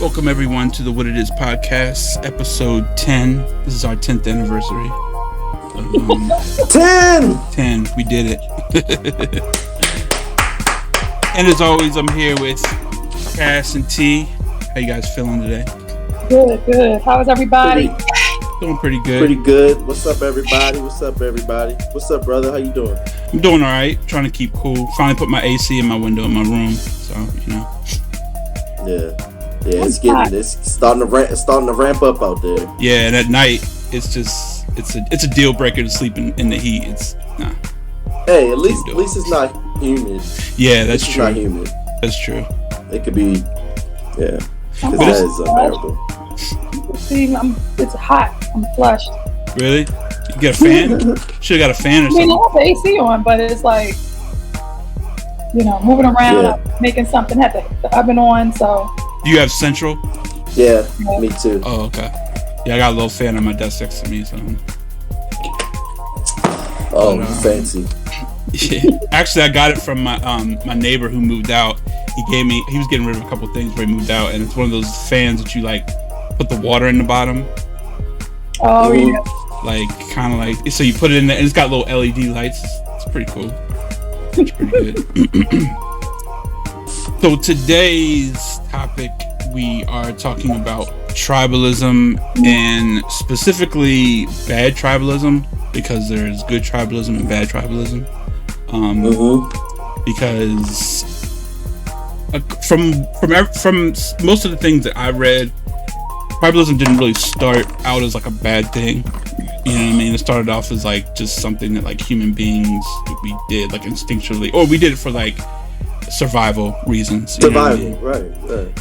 Welcome everyone to the What It Is podcast, episode 10. This is our 10th anniversary. 10! We did it. And as always, I'm here with Cass and T. How you guys feeling today? Good. How is everybody? Doing pretty good. Pretty good. What's up, everybody? What's up, brother? How you doing? I'm doing all right. Trying to keep cool. Finally put my AC in my window in my room. So, Yeah, it's starting to ramp up out there. Yeah, and at night it's a deal breaker to sleep in the heat. Hey, at least it's not humid. Yeah, that's true. It's not humid. That's true. It could be, yeah. Because that is unbearable. See, it's hot. I'm flushed. Really? You get a fan? Should've got a fan or something. I have the AC on, but it's like, moving around, making something. Have the oven on, so. Do you have central? Yeah, me too. Oh, okay. Yeah, I got a little fan on my desk next to me, so. Oh, fancy. Yeah. Actually, I got it from my neighbor who moved out. He was getting rid of a couple things before he moved out, and it's one of those fans that you put the water in the bottom. Oh, yeah. So you put it in there, and it's got little LED lights. It's pretty cool. It's pretty good. So today's topic, we are talking about tribalism, and specifically bad tribalism, because there's good tribalism and bad tribalism. Because from most of the things that I read, tribalism didn't really start out as a bad thing. You know what I mean? It started off as just something that human beings we did instinctually, or we did it for survival reasons. Survival, right.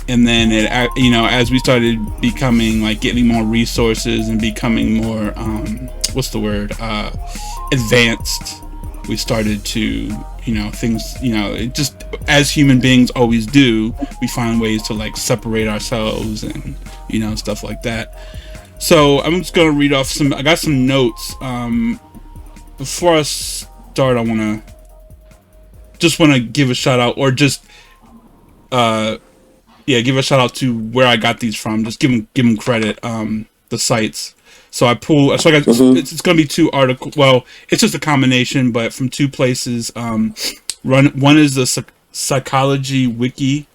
And then it, as we started becoming getting more resources and becoming more advanced, we started to things it just, as human beings always do, we find ways to separate ourselves and stuff like that. So I'm just gonna read off I got some notes. Before I start, I want to give a shout out, or give a shout out to where I got these from. Just give them credit. The sites. So I got. It's going to be two articles. Well, it's just a combination, but from two places. One is the Psychology Wiki,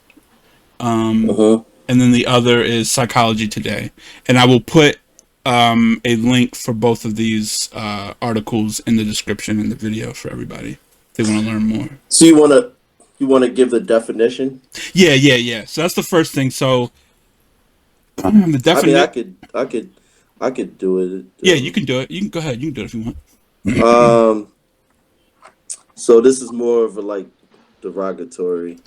and then the other is Psychology Today. And I will put a link for both of these articles in the description in the video for everybody if they want to learn more. So you want to give the definition? Yeah. So that's the first thing. So the definition. I could do it. Yeah, you can do it. You can go ahead. You can do it if you want. So this is more of a derogatory,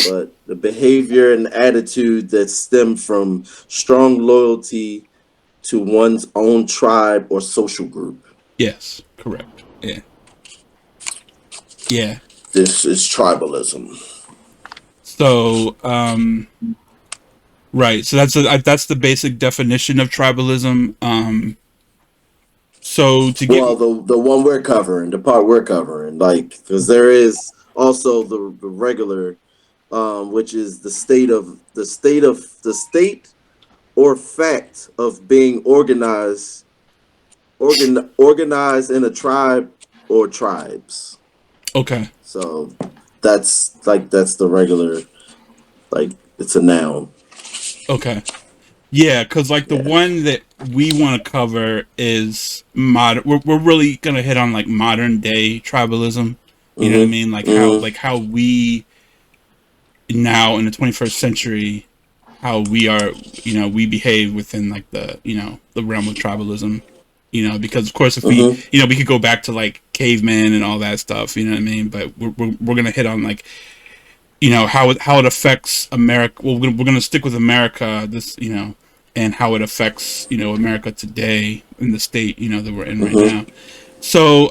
but the behavior and attitude that stem from strong loyalty to one's own tribe or social group. Yes, correct. Yeah. This is tribalism. So, right. So that's the basic definition of tribalism. So to get the one we're covering, the part we're covering, because there is also the regular, which is the state or fact of being organized in a tribe or tribes. Okay. So that's the regular, it's a noun. Okay. Yeah, because the one that we want to cover is modern. We're really gonna hit on modern day tribalism. You know what I mean? How we now in the 21st century, how we are, we behave within the realm of tribalism. Because of course if we we could go back to cavemen and all that stuff. You know what I mean? But we're gonna hit on how it affects America. Well, we're gonna stick with America. And how it affects America today in the state that we're in right now. So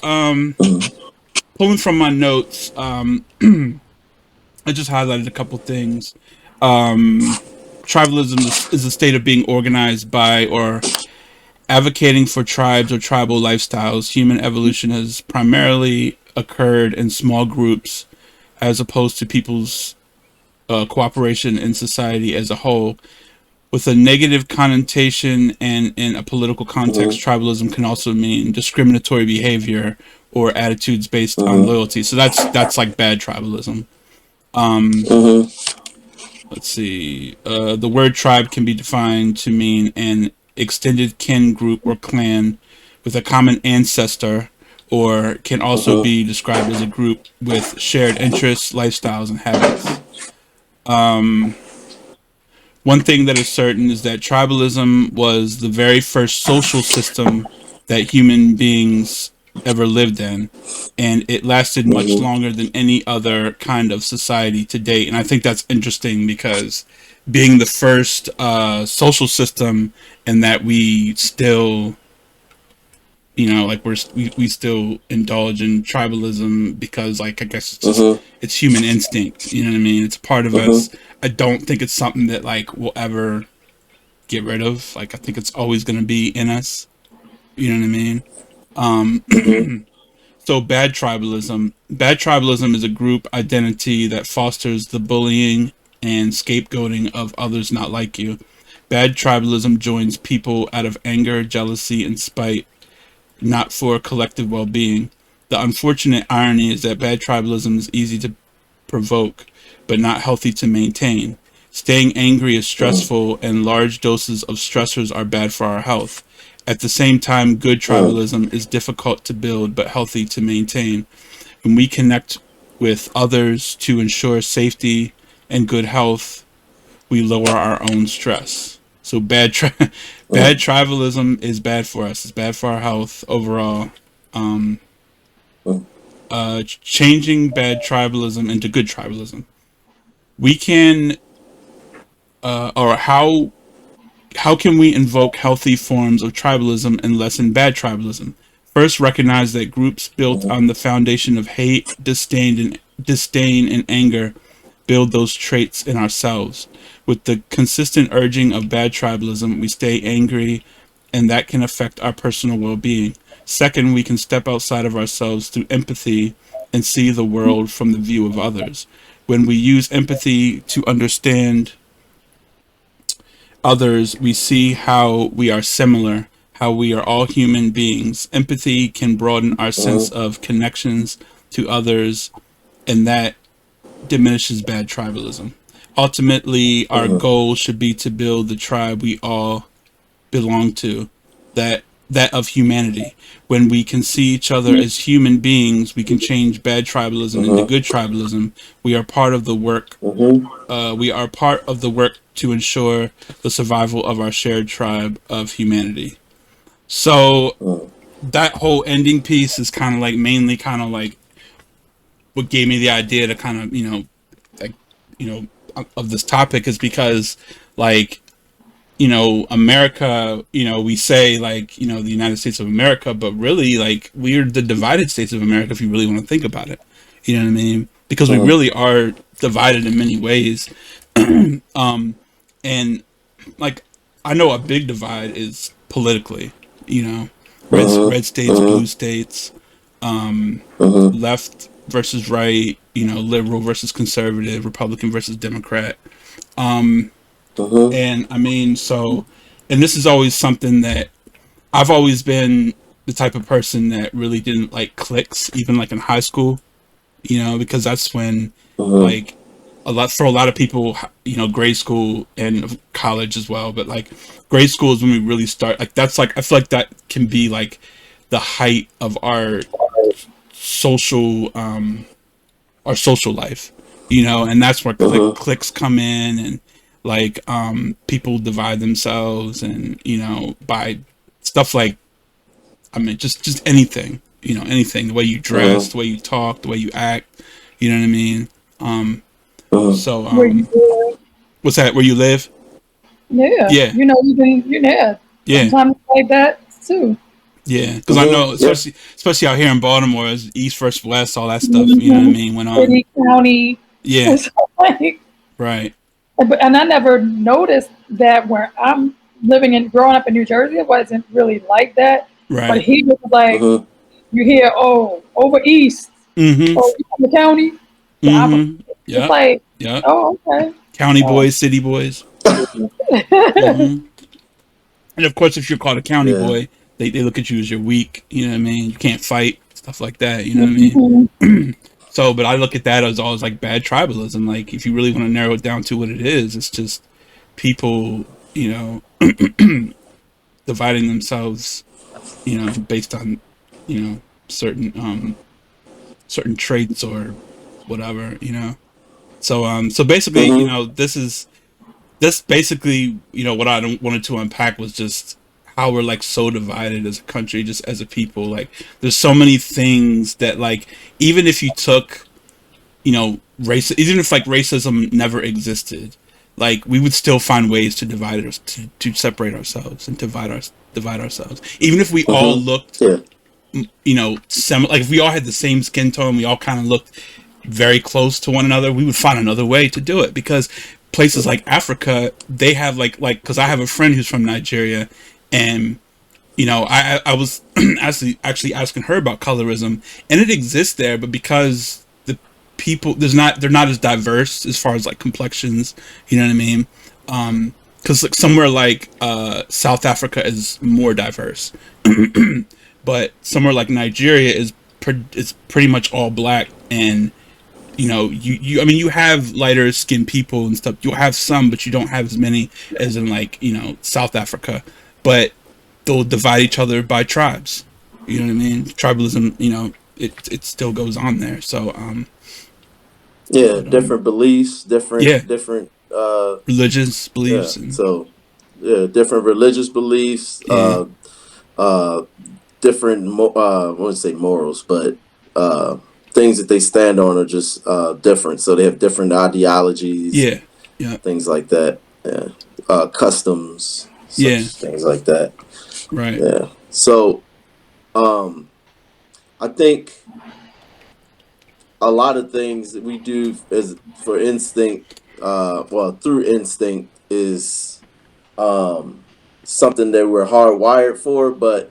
pulling from my notes, I just highlighted a couple things. Tribalism is a state of being organized by or advocating for tribes or tribal lifestyles. Human evolution has primarily occurred in small groups as opposed to people's cooperation in society as a whole. With a negative connotation and in a political context, tribalism can also mean discriminatory behavior or attitudes based on loyalty. So that's like bad tribalism. Let's see. The word tribe can be defined to mean an extended kin group or clan with a common ancestor, or can also be described as a group with shared interests, lifestyles, and habits. One thing that is certain is that tribalism was the very first social system that human beings ever lived in, and it lasted much longer than any other kind of society to date. And I think that's interesting because being the first social system, and that we still, like we still indulge in tribalism because, like, I guess it's just it's human instinct. You know what I mean? It's part of us. I don't think it's something that like we'll ever get rid of. Like, I think it's always going to be in us. You know what I mean? So bad tribalism. Bad tribalism is a group identity that fosters the bullying and scapegoating of others not like you. Bad tribalism joins people out of anger, jealousy, and spite, not for collective well-being. The unfortunate irony is that bad tribalism is easy to provoke, but not healthy to maintain. Staying angry is stressful, and large doses of stressors are bad for our health. At the same time, good tribalism is difficult to build, but healthy to maintain. When we connect with others to ensure safety and good health, we lower our own stress. So bad tribalism is bad for us. It's bad for our health overall. Changing bad tribalism into good tribalism. We can, or how can we invoke healthy forms of tribalism and lessen bad tribalism? First, recognize that groups built on the foundation of hate, disdain, and anger build those traits in ourselves. With the consistent urging of bad tribalism, we stay angry, and that can affect our personal well-being. Second, we can step outside of ourselves through empathy and see the world from the view of others. When we use empathy to understand others, we see how we are similar, how we are all human beings. Empathy can broaden our sense of connections to others, and that diminishes bad tribalism. Ultimately, our goal should be to build the tribe we all belong to, that of humanity. When we can see each other as human beings, we can change bad tribalism into good tribalism. We are part of the work. We are part of the work to ensure the survival of our shared tribe of humanity. So that whole ending piece is kind of like mainly kind of like what gave me the idea to kind of like of this topic, is because, like, America, we say, like, the United States of America, but really, like, we're the divided states of America if you really want to think about it. You know what I mean? Because we really are divided in many ways. And like, I know a big divide is politically, red states, blue states, left versus right, liberal versus conservative, Republican versus Democrat. And I mean, and this is always something that I've always been the type of person that really didn't like cliques, even like in high school, because that's when, like, for a lot of people, grade school and college as well, but like grade school is when we really start, like, that's like, I feel like that can be like the height of our social life, and that's where cliques come in, and like people divide themselves, and by stuff like, I mean, just anything, anything, the way you dress, the way you talk, the way you act, you know what I mean? So Where you live. what's that, where you live? Yeah. Yeah. Yeah. Yeah. Sometimes like that too. Yeah, because I know, especially out here in Baltimore, it's East versus West, all that stuff. You know what I mean? Went on. City, county. Yeah. It's like, Right. and I never noticed that where I'm growing up in New Jersey. It wasn't really like that. But Right. he was like, you hear, oh, over east, Mm-hmm. oh, you from the county. Mm-hmm. It's Yep. like, Yep. oh, okay. County boys, city boys. Mm-hmm. And of course, if you're called a county Yeah. boy, they look at you as you're weak. You know what I mean? You can't fight, stuff like that. You know what Mhm. I mean? So, but I look at that as always like bad tribalism. Like, if you really want to narrow it down to what it is, it's just people, you know, dividing themselves, you know, based on, you know, certain traits or whatever, you know. So, so basically, you Mm-hmm. know, this basically, you know, what I wanted to unpack was just how we're like so divided as a country, just as a people. Like, there's so many things that, like, even if you took, you know, even if like racism never existed, like we would still find ways to divide us, to separate ourselves and divide ourselves. Even if we all Mm-hmm. looked, Yeah. you know, like if we all had the same skin tone, we all kind of looked very close to one another, we would find another way to do it. Because places like Africa, they have because I have a friend who's from Nigeria, and you know, I was actually asking her about colorism, and it exists there, but because the people they're not as diverse as far as like complexions, you know what I mean? Because like somewhere like South Africa is more diverse, but somewhere like Nigeria is pretty much all black. And you know, I mean, you have lighter skinned people and stuff. You'll have some, but you don't have as many as in like, you know, South Africa. But they'll divide each other by tribes. You know what I mean? Tribalism, you know, it still goes on there. So Yeah. but Different beliefs, yeah, different religious yeah. beliefs and So yeah, different religious beliefs, yeah, uh different I wouldn't say morals, but uh things that they stand on are just different. So they have different ideologies yeah, and yeah, things like that. Yeah. Customs, yeah, such things like that. right, Yeah. So um I think a lot of things that we do as for instinct, well, through instinct is um something that we're hardwired for, but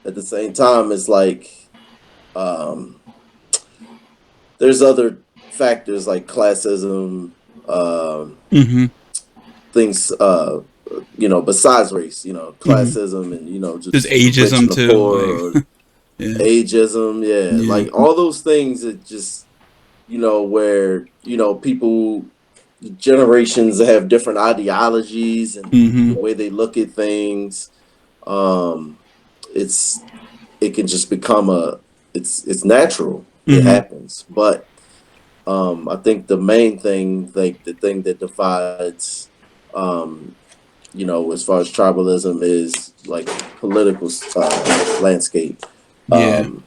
at the same time it's like um there's other factors like classism, um mm-hmm, things besides race, mm-hmm. classism, and There's just the rich ageism and the too, poor, or like yeah, ageism, yeah, yeah, like all those things that just where people, generations have different ideologies and mm-hmm, the way they look at things. um it's it can just become it's natural, it mm-hmm, happens. But I think the main thing, like the thing that divides, um as far as tribalism, is like political landscape, yeah, um yeah,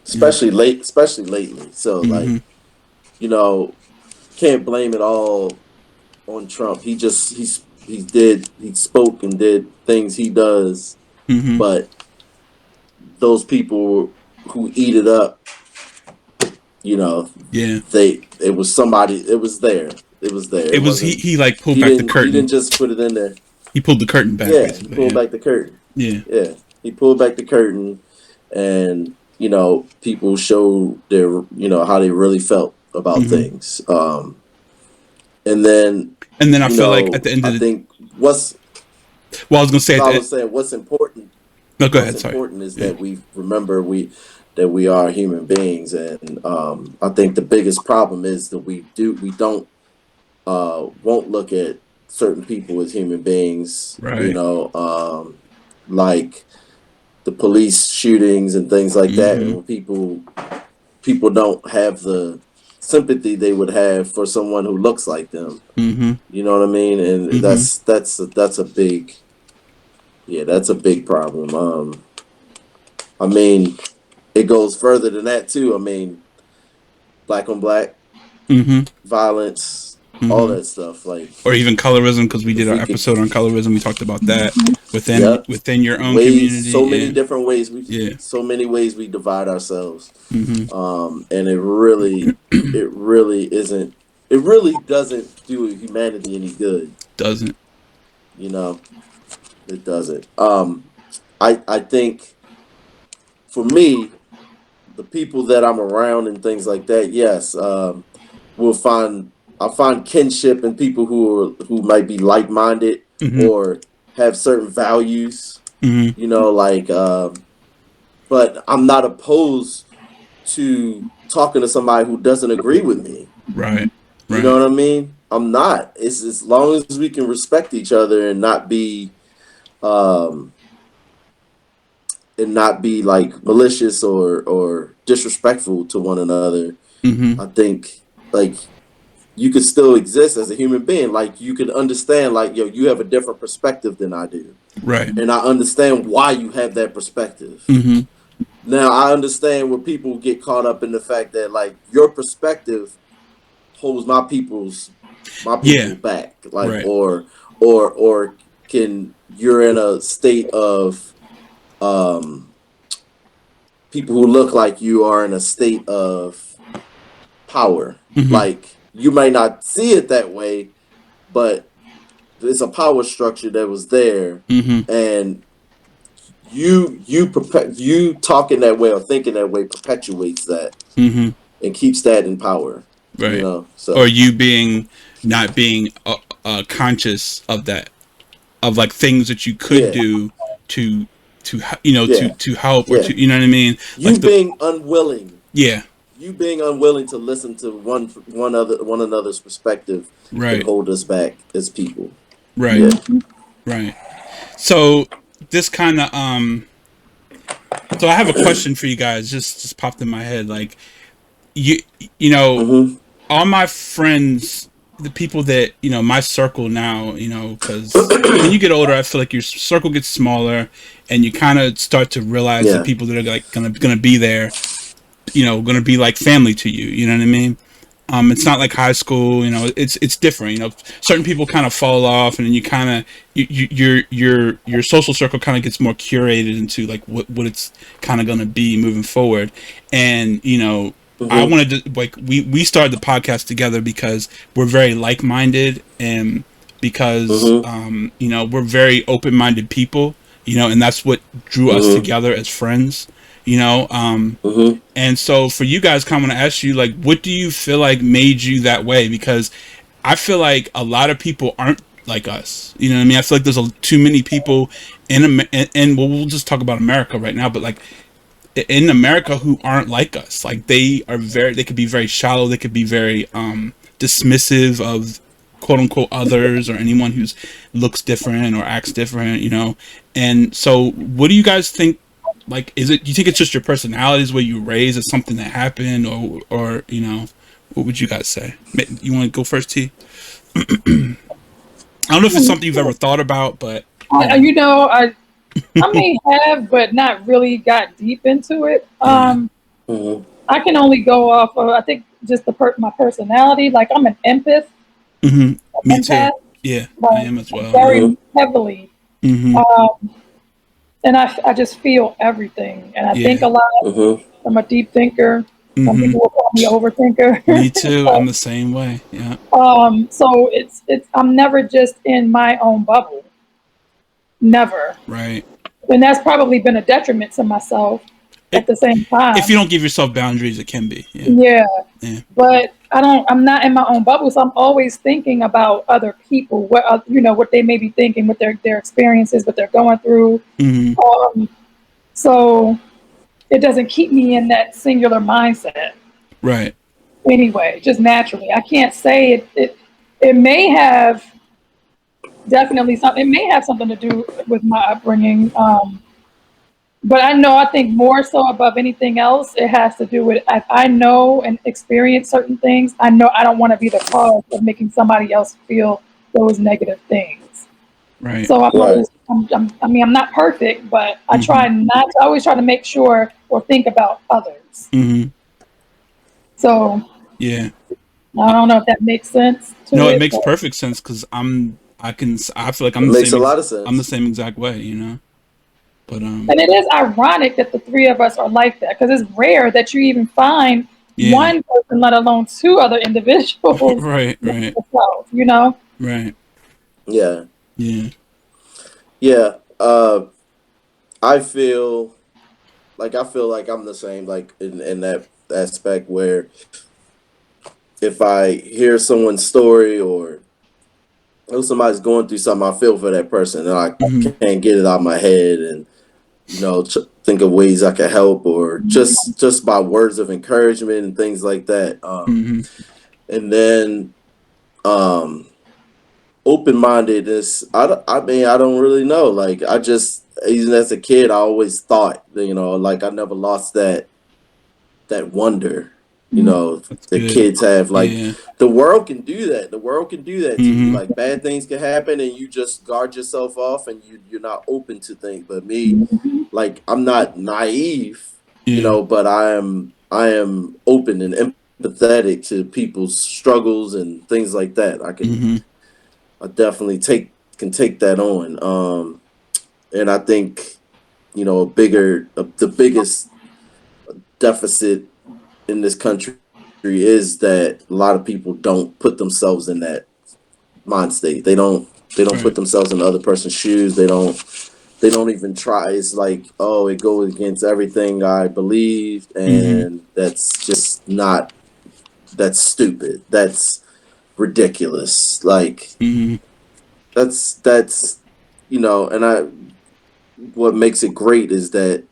especially lately. So mm-hmm, like, you know can't blame it all on Trump. He spoke and did things he does, mm-hmm, but those people who eat it up, you know, yeah. it was somebody, it was there. It was there. It It was wasn't, he like pulled he back the didn't he curtain. didn't just put it in there. He pulled the curtain back Yeah, he basically. pulled Yeah, back the curtain. yeah, Yeah. He pulled back the curtain, and people showed their, how they really felt about mm-hmm. things. And then, And then I feel like at the end I of the think what's well, I was gonna say at I the was saying what's important. no, go What's ahead. Sorry. important is Yeah. that we remember that we are human beings, and I think the biggest problem is that we don't won't look at certain people as human beings. Right. Like the police shootings and things like that, and Mm-hmm. when people don't have the sympathy they would have for someone who looks like them. Mm-hmm. You know what I mean? And Mm-hmm. that's a big, yeah, that's a big problem. I mean, it goes further than that too. I mean, black on black Mm-hmm. violence, all Mm-hmm. that stuff. Like, Or even colorism, because we did if our we could, episode on colorism. We talked about that yep, within your own ways, so community. many And different ways yeah. so many ways we divide ourselves. Mm-hmm. And it really doesn't do humanity any good. Doesn't. You know, it doesn't. I think for me, the people that I'm around and things like that, yes, will find I find kinship in people who might be like minded Mm-hmm. or have certain values. Mm-hmm. You know, like, but I'm not opposed to talking to somebody who doesn't agree with me. Right. You know Right. what I mean? I'm not. It's as long as we can respect each other um and not be like malicious or disrespectful to one another. Mm-hmm. I think like you could still exist as a human being. Like you can understand like yo, you have a different perspective than I do. Right. And I understand why you have that perspective. Mm-hmm. Now I understand where people get caught up in the fact that like your perspective holds my Yeah. people back, like Right. or can you're in a state of um people who look like you are in a state of power. Mm-hmm. Like you may not see it that way, but it's a power structure that was there, Mm-hmm. and you talking that way or thinking that way perpetuates that Mm-hmm. and keeps that in power. You Right. know, Or so you being not being conscious of that, of like things that you could yeah, do to you know yeah, to help or yeah. to, you know what I mean, like You the being unwilling yeah. you being unwilling to listen to one another's perspective can Right. hold us back as people. Right. Yeah. Right. So this kind of so I have a question for you guys, just popped in my head, like you you know Mm-hmm. all my friends, the people that you know, my circle now, you know, because when you get older, I feel like your circle gets smaller, and you kind of start to realize the Yeah. people that are like gonna be there, you know, gonna be like family to you. You know what I mean? It's not like high school, you know. It's different, you know. Certain people kind of fall off, and then you kind of your social circle kind of gets more curated into like what it's kind of gonna be moving forward. And you know, I Mm-hmm. wanted to like we started the podcast together because we're very like minded, and because Mm-hmm. you know, we're very open minded people, you know, and that's what drew us Mm-hmm. together as friends, you know. Mm-hmm. And so for you guys, kind of want to ask you, like, what do you feel like made you that way? Because I feel like a lot of people aren't like us. You know what I mean? I feel like there's too many people and well, we'll just talk about America right now, but like in America who aren't like us. Like they could be very shallow. They could be very dismissive of quote unquote others or anyone who's looks different or acts different. You know. And so, what do you guys think? Like, is it? Do you think it's just your personalities, where you raised, is something that happened, or you know, what would you guys say? You want to go first, T? I don't know if it's something you've ever thought about, but you know, You know, I may have, but not really got deep into it. yeah. Mm-hmm. I can only go off of I think just my personality. Like I'm an Hmm. Me too. empath, Yeah, I like am as well. Yeah. very heavily, Hmm. um, and I just feel everything, and I think Yeah. a lot. Mm-hmm. I'm a deep thinker. Some Hmm. people will call me Me overthinker. too. I'm the same way. Yeah. So it's I'm never just in my own bubble, never, Right. and that's probably been a detriment to myself at It, the same if you time. don't give yourself boundaries, it can be. Yeah. Yeah, Yeah. but I'm not in my own bubble, so I'm always thinking about other people, what what they may be thinking, what their experiences, what they're going through. Hmm. Um, so it doesn't keep me in that singular mindset Right. anyway, just naturally. I can't say it may have definitely something. It may have something to do with my upbringing. But I think more so above anything else, it has to do with if I know and experience certain things. I know I don't want to be the cause of making somebody else feel those negative things. Right. So I'm Right. always, I mean, I'm not perfect, but I Hmm. try not. I always try to make sure or think about others. Hmm. So Yeah. I don't know if that makes sense to No, it it, makes but perfect sense because I feel like It makes a lot of I'm the sense. same exact way. You know. But and it is ironic that the three of us are like that because it's rare that you even find yeah. one person, let alone two other individuals, Right. like Right. yourself, you know? Right. Yeah. Yeah. Yeah. I feel like I'm the same, like in that aspect where if I hear someone's story or if somebody's going through something, I feel for that person, and I can't get it out of my head, and think of ways I can help, or just by words of encouragement and things like that. And then open-mindedness. I mean, I don't really know. Like, I just, even as a kid, I always thought, like, I never lost that wonder. That's The good. kids have, like, Yeah. the world can do that. The world can do that to you. Mm-hmm. Like, bad things can happen, and you just guard yourself off, and you're not open to things. But me, like, I'm not naive, Yeah. but I am open and empathetic to people's struggles and things like that. I definitely can take that on. And I think, the biggest deficit in this country is that a lot of people don't put themselves in that mind state. They don't put themselves in the other person's shoes. They don't even try. It's like, oh, it goes against everything I believed, and that's just not. That's stupid. That's ridiculous. Like, that's and what makes it great is that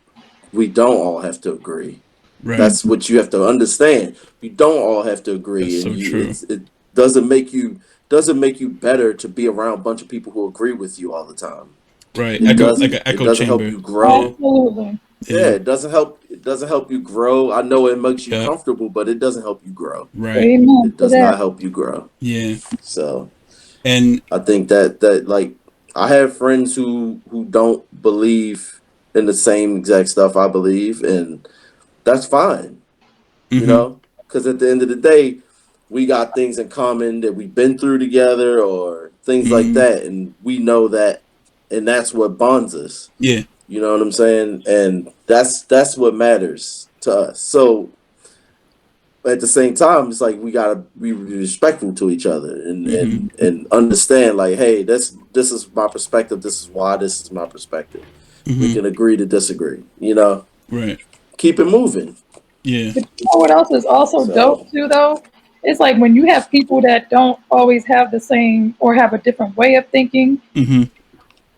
we don't all have to agree. Right. That's what you have to understand. You don't all have to agree, That's and so true. it doesn't make you better to be around a bunch of people who agree with you all the time. Right. It Like an it echo doesn't help chamber. you grow. Absolutely. Yeah, it doesn't help. It doesn't help you grow. I know it makes you Yeah. comfortable, but it doesn't help you grow. Right. Amen It to does not that. help you grow. Yeah. So And I think that like, I have friends who don't believe in the same exact stuff I believe, and that's fine. Because at the end of the day, we got things in common that we've been through together, or things like that, and we know that, and that's what bonds us. yeah. You know what I'm saying? And that's what matters to us. So at the same time, it's like we gotta be respectful to each other, and understand, like, hey, this is my perspective. This is why this is my perspective. We can agree to disagree. Right. Keep it moving. Yeah. But you know what else is also dope So. too, though? It's like when you have people that don't always have the same or have a different way of thinking.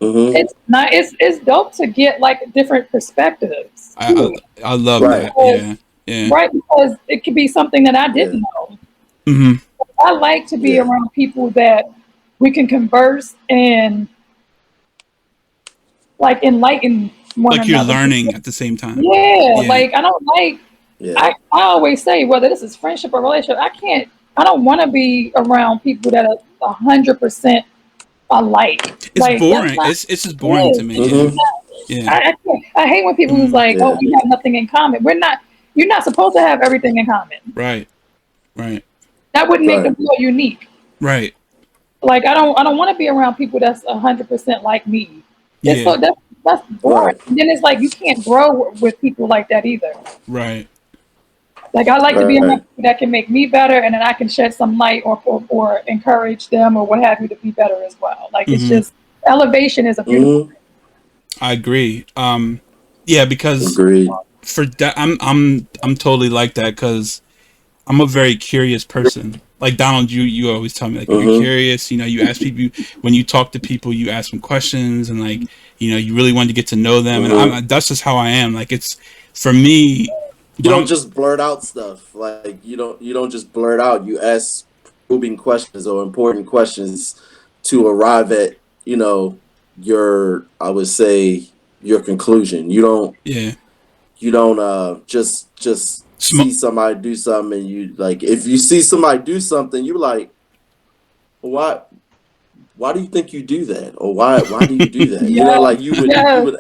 It's not. It's dope to get like different perspectives I too. I love Right. that. Yeah. Yeah. Right, because it could be something that I Yeah. didn't know. Mm-hmm. I like to be Yeah. around people that we can converse and like enlighten one Like you're another. learning at the same time. Yeah, Yeah. like I don't like. Yeah. I always say whether this is friendship or relationship, I don't want to be around people that are 100% alike. It's Like that's boring. not It's just boring to good. me. Yeah. Mm-hmm. Yeah. I can't. I hate when people who's like, oh, Yeah. we have nothing in common. We're not. You're not supposed to have everything in common. Right. Right. That wouldn't make them Right. feel unique. Right. Like I don't want to be around people that's 100% like me. It's Yeah. so that's boring. Right. And then it's like you can't grow with people like that either. Right. Like I like to be around Right. people that can make me better, and then I can shed some light or encourage them or what have you to be better as well. Like it's just elevation is a beautiful thing. I agree. Yeah, because Agreed. for that, I'm totally like that because I'm a very curious person. Like Donald, you always tell me, like, if you're curious, you ask people, when you talk to people, you ask them questions, and like, you really want to get to know them, and that's just how I am. Like, it's for me. You don't just blurt out stuff. Like, you don't just blurt out. You ask probing questions or important questions to arrive at, I would say, your conclusion. Yeah. You don't just see somebody do something, and you, like, if you see somebody do something, you're like, why do you think you do that? Or why do you do that? Yeah, Like, you would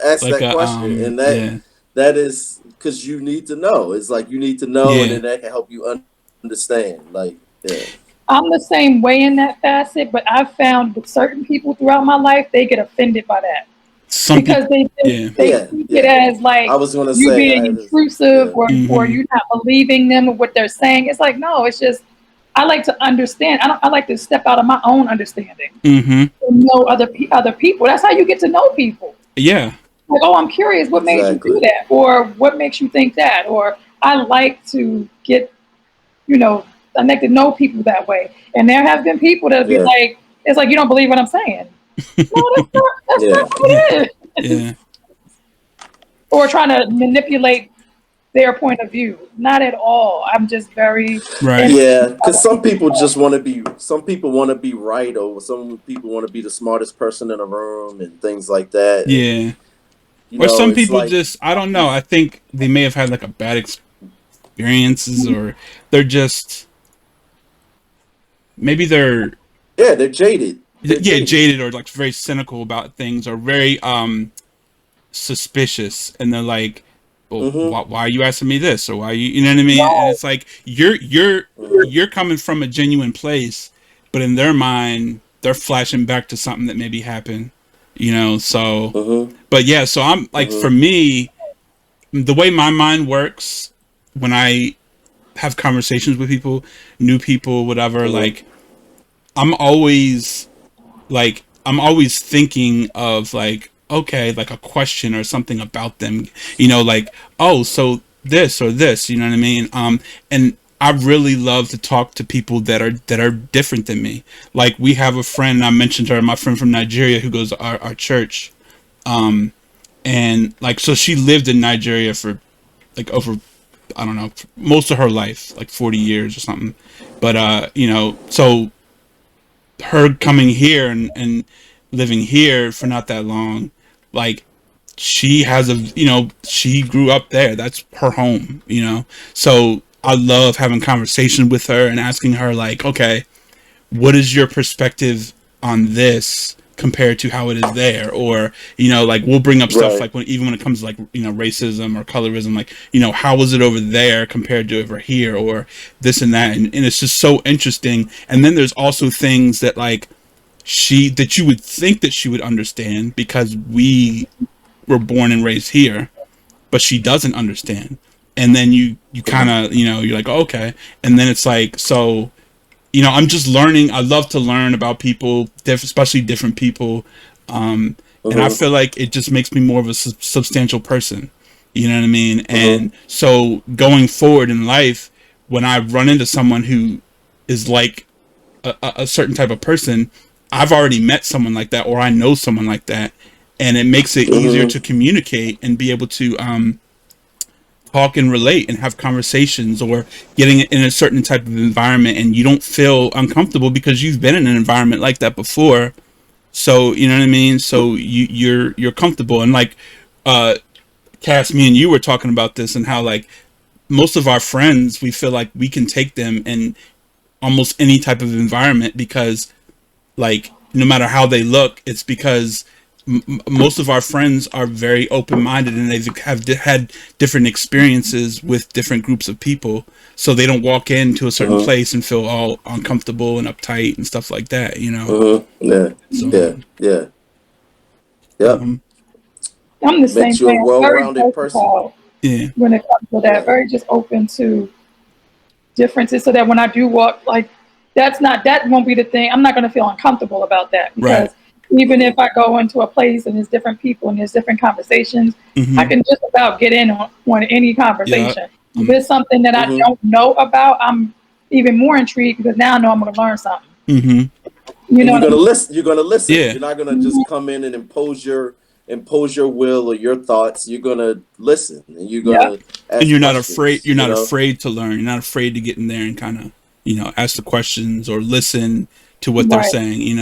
ask like that question, and yeah. that is because you need to know. It's like you need to know, and then that can help you understand. Like, yeah. I'm the same way in that facet, but I've found with certain people throughout my life, they get offended by that. Because they think it as like I was gonna you say, being intrusive or you not believing them or what they're saying. It's like, no, it's just I like to understand. I like to step out of my own understanding and know other people. That's how you get to know people. Yeah. Like, oh, I'm curious, what made you do that, or what makes you think that, or I like to get, connected, know people that way. And there have been people that be like, it's like, you don't believe what I'm saying. No, that's not what it is. Yeah. Or trying to manipulate their point of view. Not at all. I'm just very right. Yeah, because some people just want to be. Some people want to be right, or some people want to be the smartest person in the room, and things like that. Yeah. And, Or some it's people like, just, I don't know. I think they may have had like a bad experiences, or they're just, maybe they're, they're jaded. They're jaded, or like very cynical about things, or very suspicious, and they're like, well, why are you asking me this, or why are you know what I mean? Right. And it's like you're coming from a genuine place, but in their mind they're flashing back to something that maybe happened, so but yeah, so I'm like, for me, the way my mind works when I have conversations with people, new people, whatever, like I'm always thinking of like, okay, like a question or something about them, like, oh, so this or this, you know what I mean? And I really love to talk to people that are different than me. Like, we have a friend, I mentioned her, my friend from Nigeria, who goes to our church. And like, so she lived in Nigeria for like over, I don't know, most of her life, like 40 years or something. But so her coming here and living here for not that long, like, she has she grew up there. That's her home. So I love having conversation with her and asking her, like, okay, what is your perspective on this compared to how it is there? Or, like, we'll bring up stuff like, even when it comes to like, racism or colorism, like, how is it over there compared to over here, or this and that. And it's just so interesting. And then there's also things that, like, that you would think that she would understand because we were born and raised here, but she doesn't understand. And then you kind of, you're like, oh, okay. And then it's like, so, I'm just learning. I love to learn about people, especially different people. And I feel like it just makes me more of a substantial person. You know what I mean? And so going forward in life, when I run into someone who is like a certain type of person, I've already met someone like that, or I know someone like that. And it makes it easier to communicate and be able to talk and relate and have conversations, or getting in a certain type of environment and you don't feel uncomfortable because you've been in an environment like that before. So, you know what I mean? So you're comfortable. And like, Cass, me and you were talking about this, and how, like, most of our friends, we feel like we can take them in almost any type of environment, because, like, no matter how they look, it's because most of our friends are very open-minded, and they've had different experiences with different groups of people, so they don't walk into a certain place and feel all uncomfortable and uptight and stuff like that, Yeah. So, Yep. I'm the same Makes you a thing. well-rounded person. Yeah. When it comes to that, very just open to differences, so that when I do walk, like, that won't be the thing. I'm not going to feel uncomfortable about that, because even if I go into a place and there's different people and there's different conversations, I can just about get in on any conversation. If it's something that I don't know about, I'm even more intrigued, because now I know I'm going to learn something. You're going to listen. You're going to listen. Yeah. You're not going to just come in and impose your will or your thoughts. You're going to listen, and you're going to ask and you're not questions, afraid. You're not afraid to learn. You're not afraid to get in there and kind of, ask the questions or listen to what they're saying,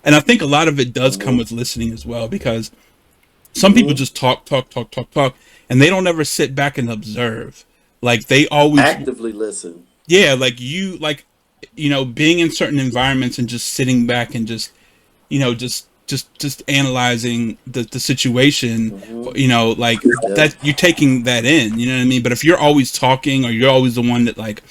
And I think a lot of it does come with listening as well, because some people just talk, and they don't ever sit back and observe. Like, they always actively listen. Yeah, like being in certain environments and just sitting back and just, just analyzing the situation, like, that you're taking that in, you know what I mean? But if you're always talking, or you're always the one that, like,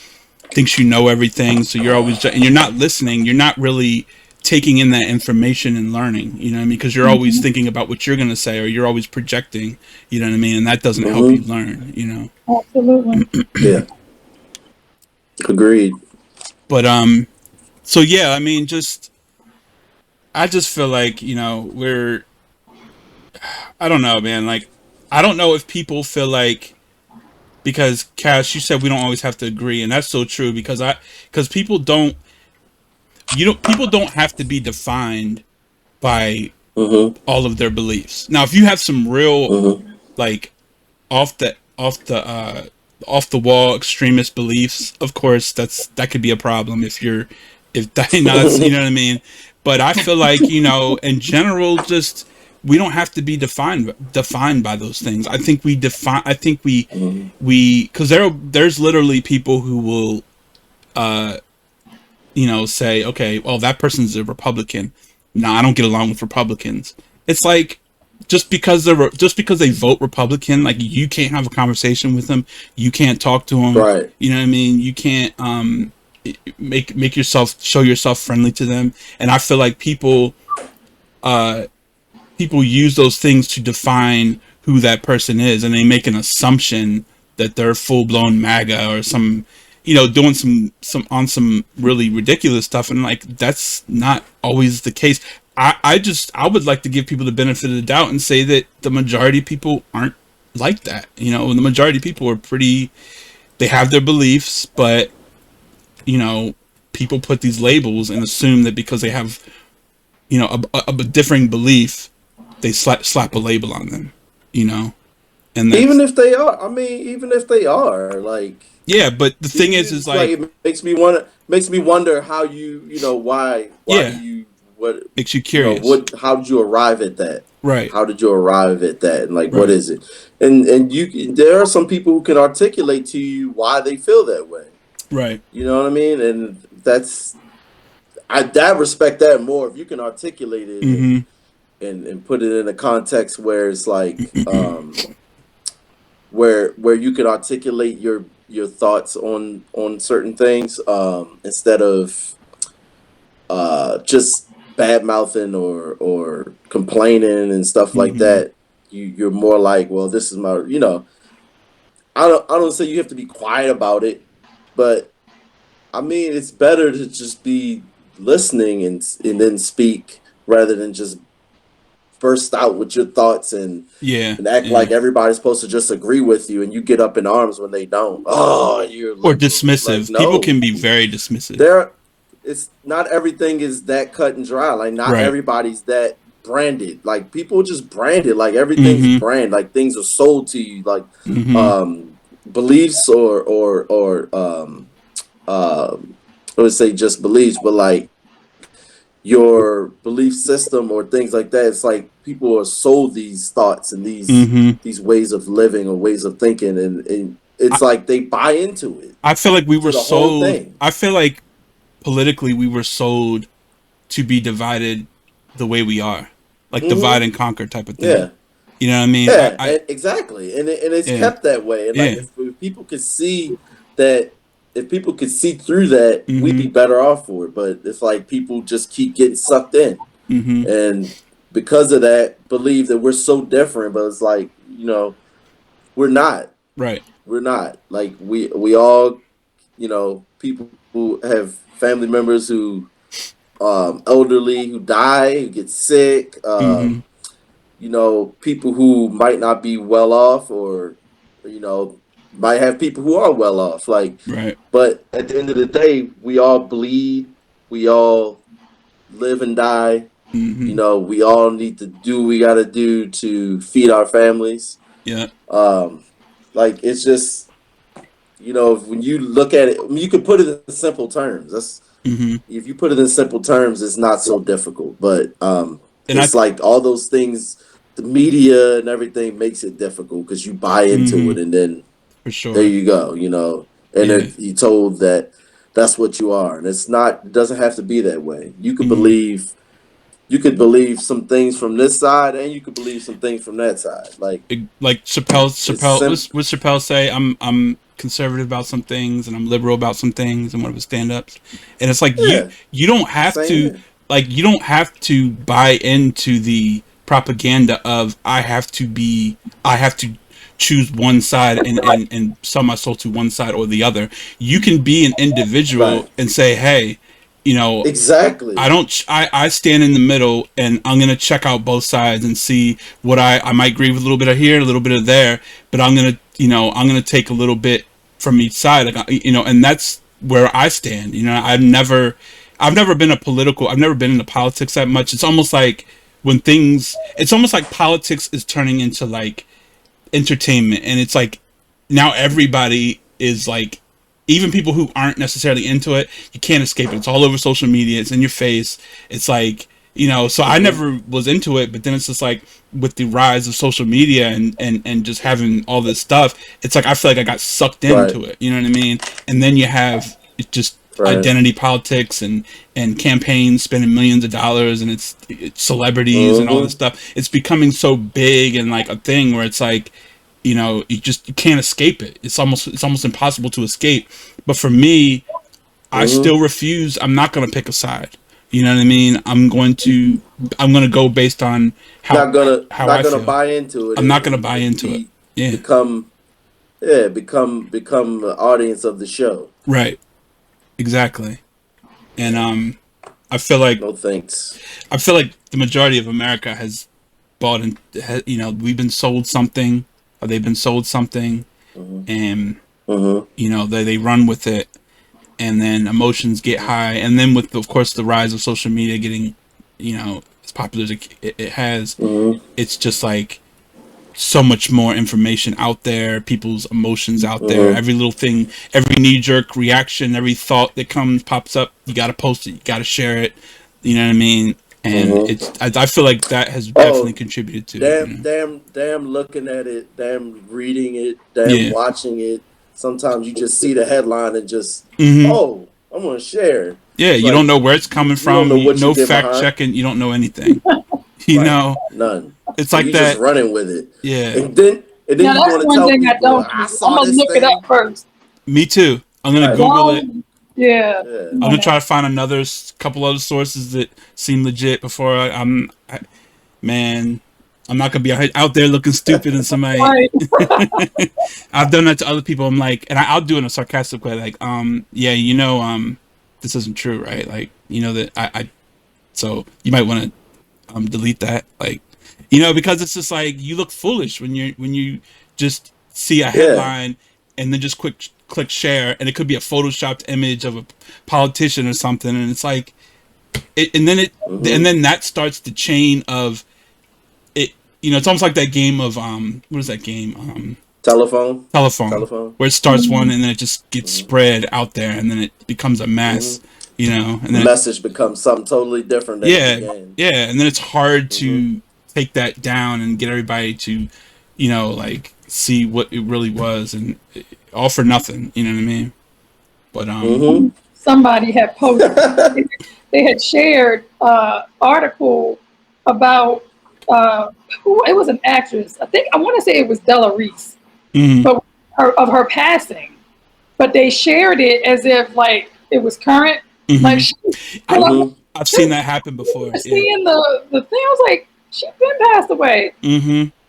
thinks you know everything, so you're always and you're not listening, you're not really taking in that information and learning, you know what I mean? Because you're always thinking about what you're going to say, or you're always projecting, you know what I mean? And that doesn't help you learn, Absolutely. Yeah. Agreed. But so yeah, I mean, I just feel like, I don't know, man, like, I don't know if people feel like because Cash, you said we don't always have to agree, and that's so true because people don't people don't have to be defined by all of their beliefs. Now, if you have some real like off the off the wall extremist beliefs, of course that could be a problem if that, you know, that's, you know what I mean. But I feel like, you know, in general, just we don't have to be defined by those things. I think we because there's literally people who will you know, say, okay, well, that person's a Republican. No, I don't get along with Republicans. It's like just because they vote Republican, like you can't have a conversation with them, you can't talk to them, right? You know what I mean? You can't show yourself friendly to them. And I feel like people use those things to define who that person is, and they make an assumption that they're full blown MAGA or some, you know, doing some really ridiculous stuff, and like that's not always the case. I would like to give people the benefit of the doubt and say that the majority of people aren't like that. You know, the majority of people are they have their beliefs, but you know, people put these labels and assume that because they have, you know, a differing belief, they slap a label on them, you know. And even if they are, I mean, even if they are, like, yeah, but the thing is like it makes me wonder how you know, why yeah, do you, what makes you curious, you know, how did you arrive at that, right? How did you arrive at that, and like, right. What is it? And there are some people who can articulate to you why they feel that way, right? You know what I mean? And I respect that more if you can articulate it and put it in a context where it's like where you can articulate your thoughts on certain things instead of just bad mouthing or complaining and stuff like that. You're more like, well, this is my, you know, I don't say you have to be quiet about it, but I mean, it's better to just be listening and then speak rather than just burst out with your thoughts and act like everybody's supposed to just agree with you, and you get up in arms when they don't. Oh, you're or dismissive. Like, no. People can be very dismissive. It's not everything is that cut and dry. Like not everybody's that branded. Like people just branded. Like everything's brand. Like things are sold to you. Like beliefs or I would say just beliefs, but like your belief system or things like that. It's like people are sold these thoughts and these ways of living or ways of thinking, and it's like they buy into it. I feel like we were sold. I feel like politically we were sold to be divided the way we are, like divide and conquer type of thing. Yeah. You know what I mean? Yeah, exactly. And it's kept that way. And like if people could see that, if people could see through that, we'd be better off for it. But it's like people just keep getting sucked in. And because of that, believe that we're so different. But it's like, you know, we're not. Right. We're not. Like we all, you know, people who have family members who elderly, who die, who get sick, you know, people who might not be well off, or, you know, might have people who are well off, like, but at the end of the day, we all bleed, we all live and die. You know, we all need to do what we got to do to feed our families. Yeah. Like, it's just, you know, when you look at it, I mean, you could put it in simple terms. That's if you put it in simple terms, it's not so difficult. But it's like all those things, the media and everything makes it difficult because you buy into it, and then for sure, there you go, you know, and you're told that that's what you are, and it's not. It doesn't have to be that way. You could believe. You could believe some things from this side, and you could believe some things from that side. Like Chappelle. What Chappelle say? I'm conservative about some things, and I'm liberal about some things, and one of his stand-ups. And it's like you don't have to you don't have to buy into the propaganda of I have to choose one side and sell my soul to one side or the other. You can be an individual and say, hey, you know, exactly. I stand in the middle, and I'm gonna check out both sides and see what I might agree with a little bit of here, a little bit of there, but I'm gonna you know, I'm going to take a little bit from each side, like, you know, and that's where I stand. You know, I've never been I've never been into politics that much. It's almost like it's almost like politics is turning into like entertainment, and it's like now everybody is like, even people who aren't necessarily into it, you can't escape it. It's all over social media. It's in your face. It's like, you know, so I never was into it, but then it's just like with the rise of social media and just having all this stuff, it's like I feel like I got sucked into it. You know what I mean? And then you have just identity politics and campaigns spending millions of dollars, and it's celebrities and all this stuff. It's becoming so big and like a thing where it's like, you know, you can't escape it. It's almost impossible to escape. But for me, I still refuse. I'm not going to pick a side. You know what I mean? I'm going to go based on how I feel. Buy into it. I'm not going to buy into it. Yeah. Become the audience of the show. Right. Exactly. And I feel like no thanks. I feel like the majority of America has bought in. You know, we've been sold something, or they've been sold something, and you know they run with it. And then emotions get high, and then with, of course, the rise of social media getting, you know, as popular as it has, it's just like so much more information out there, people's emotions out there, every little thing, every knee-jerk reaction, every thought that pops up, you got to post it, you got to share it, you know what I mean? And I feel like that has definitely contributed to it. You know? Damn looking at it, damn reading it, watching it. Sometimes you just see the headline and just, oh, I'm going to share. Yeah, you don't know where it's coming from. No fact checking. You don't know anything. You know? None. It's like you're that. Just running with it. Yeah. And then you want to tell people, I don't. I'm going to look it up first. Me too. I'm going to Google it. Yeah. I'm going to try to find couple other sources that seem legit before I'm not gonna be out there looking stupid and somebody. I've done that to other people. I'm like, and I'll do it in a sarcastic way, like, yeah, you know, this isn't true, right? Like, you know that so you might want to delete that, like, you know, because it's just like you look foolish when you just see a headline and then just click share, and it could be a photoshopped image of a politician or something, and it's like, and then that starts the chain of. You know, it's almost like that game of what is that game? Telephone. Where it starts one and then it just gets spread out there, and then it becomes a mess. You know, and then the message becomes something totally different. And then it's hard to take that down and get everybody to, you know, like see what it really was, and all for nothing. You know what I mean? But somebody had posted. They had shared article about. It was an actress. I want to say it was Della Reese, but of her passing. But they shared it as if like it was current. Like I've seen that happen before. Seeing the thing, I was like, she's been passed away.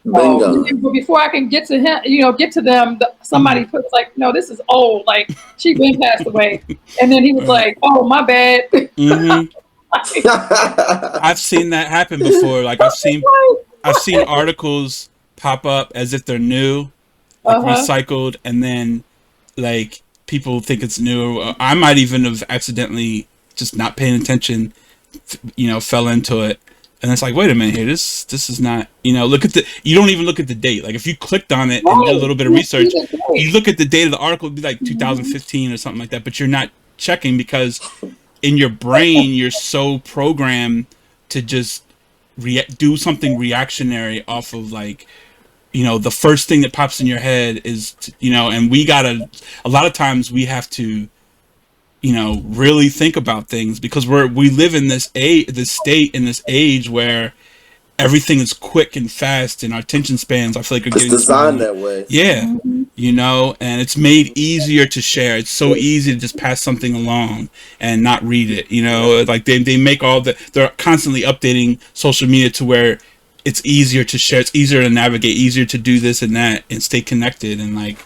But before I can get to him, you know, get to them, somebody puts like, no, this is old. Like she been passed away, and then he was like, oh, my bad. I've seen that happen before. Like I've seen articles pop up as if they're new, like recycled, and then like people think it's new. I might even have accidentally just not paying attention, you know, fell into it, and it's like, wait a minute here, this is not, you know, you don't even look at the date. Like if you clicked on it and did a little bit of research, you look at the date of the article, it'd be like 2015 or something like that, but you're not checking because in your brain you're so programmed to just do something reactionary off of, like, you know, the first thing that pops in your head is, you know, and a lot of times we have to, you know, really think about things because we live in this state in this age where everything is quick and fast, and our attention spans, I feel like, are getting designed that way. Yeah. You know, and it's made easier to share. It's so easy to just pass something along and not read it. You know, like they make they're constantly updating social media to where it's easier to share. It's easier to navigate, easier to do this and that and stay connected. And like,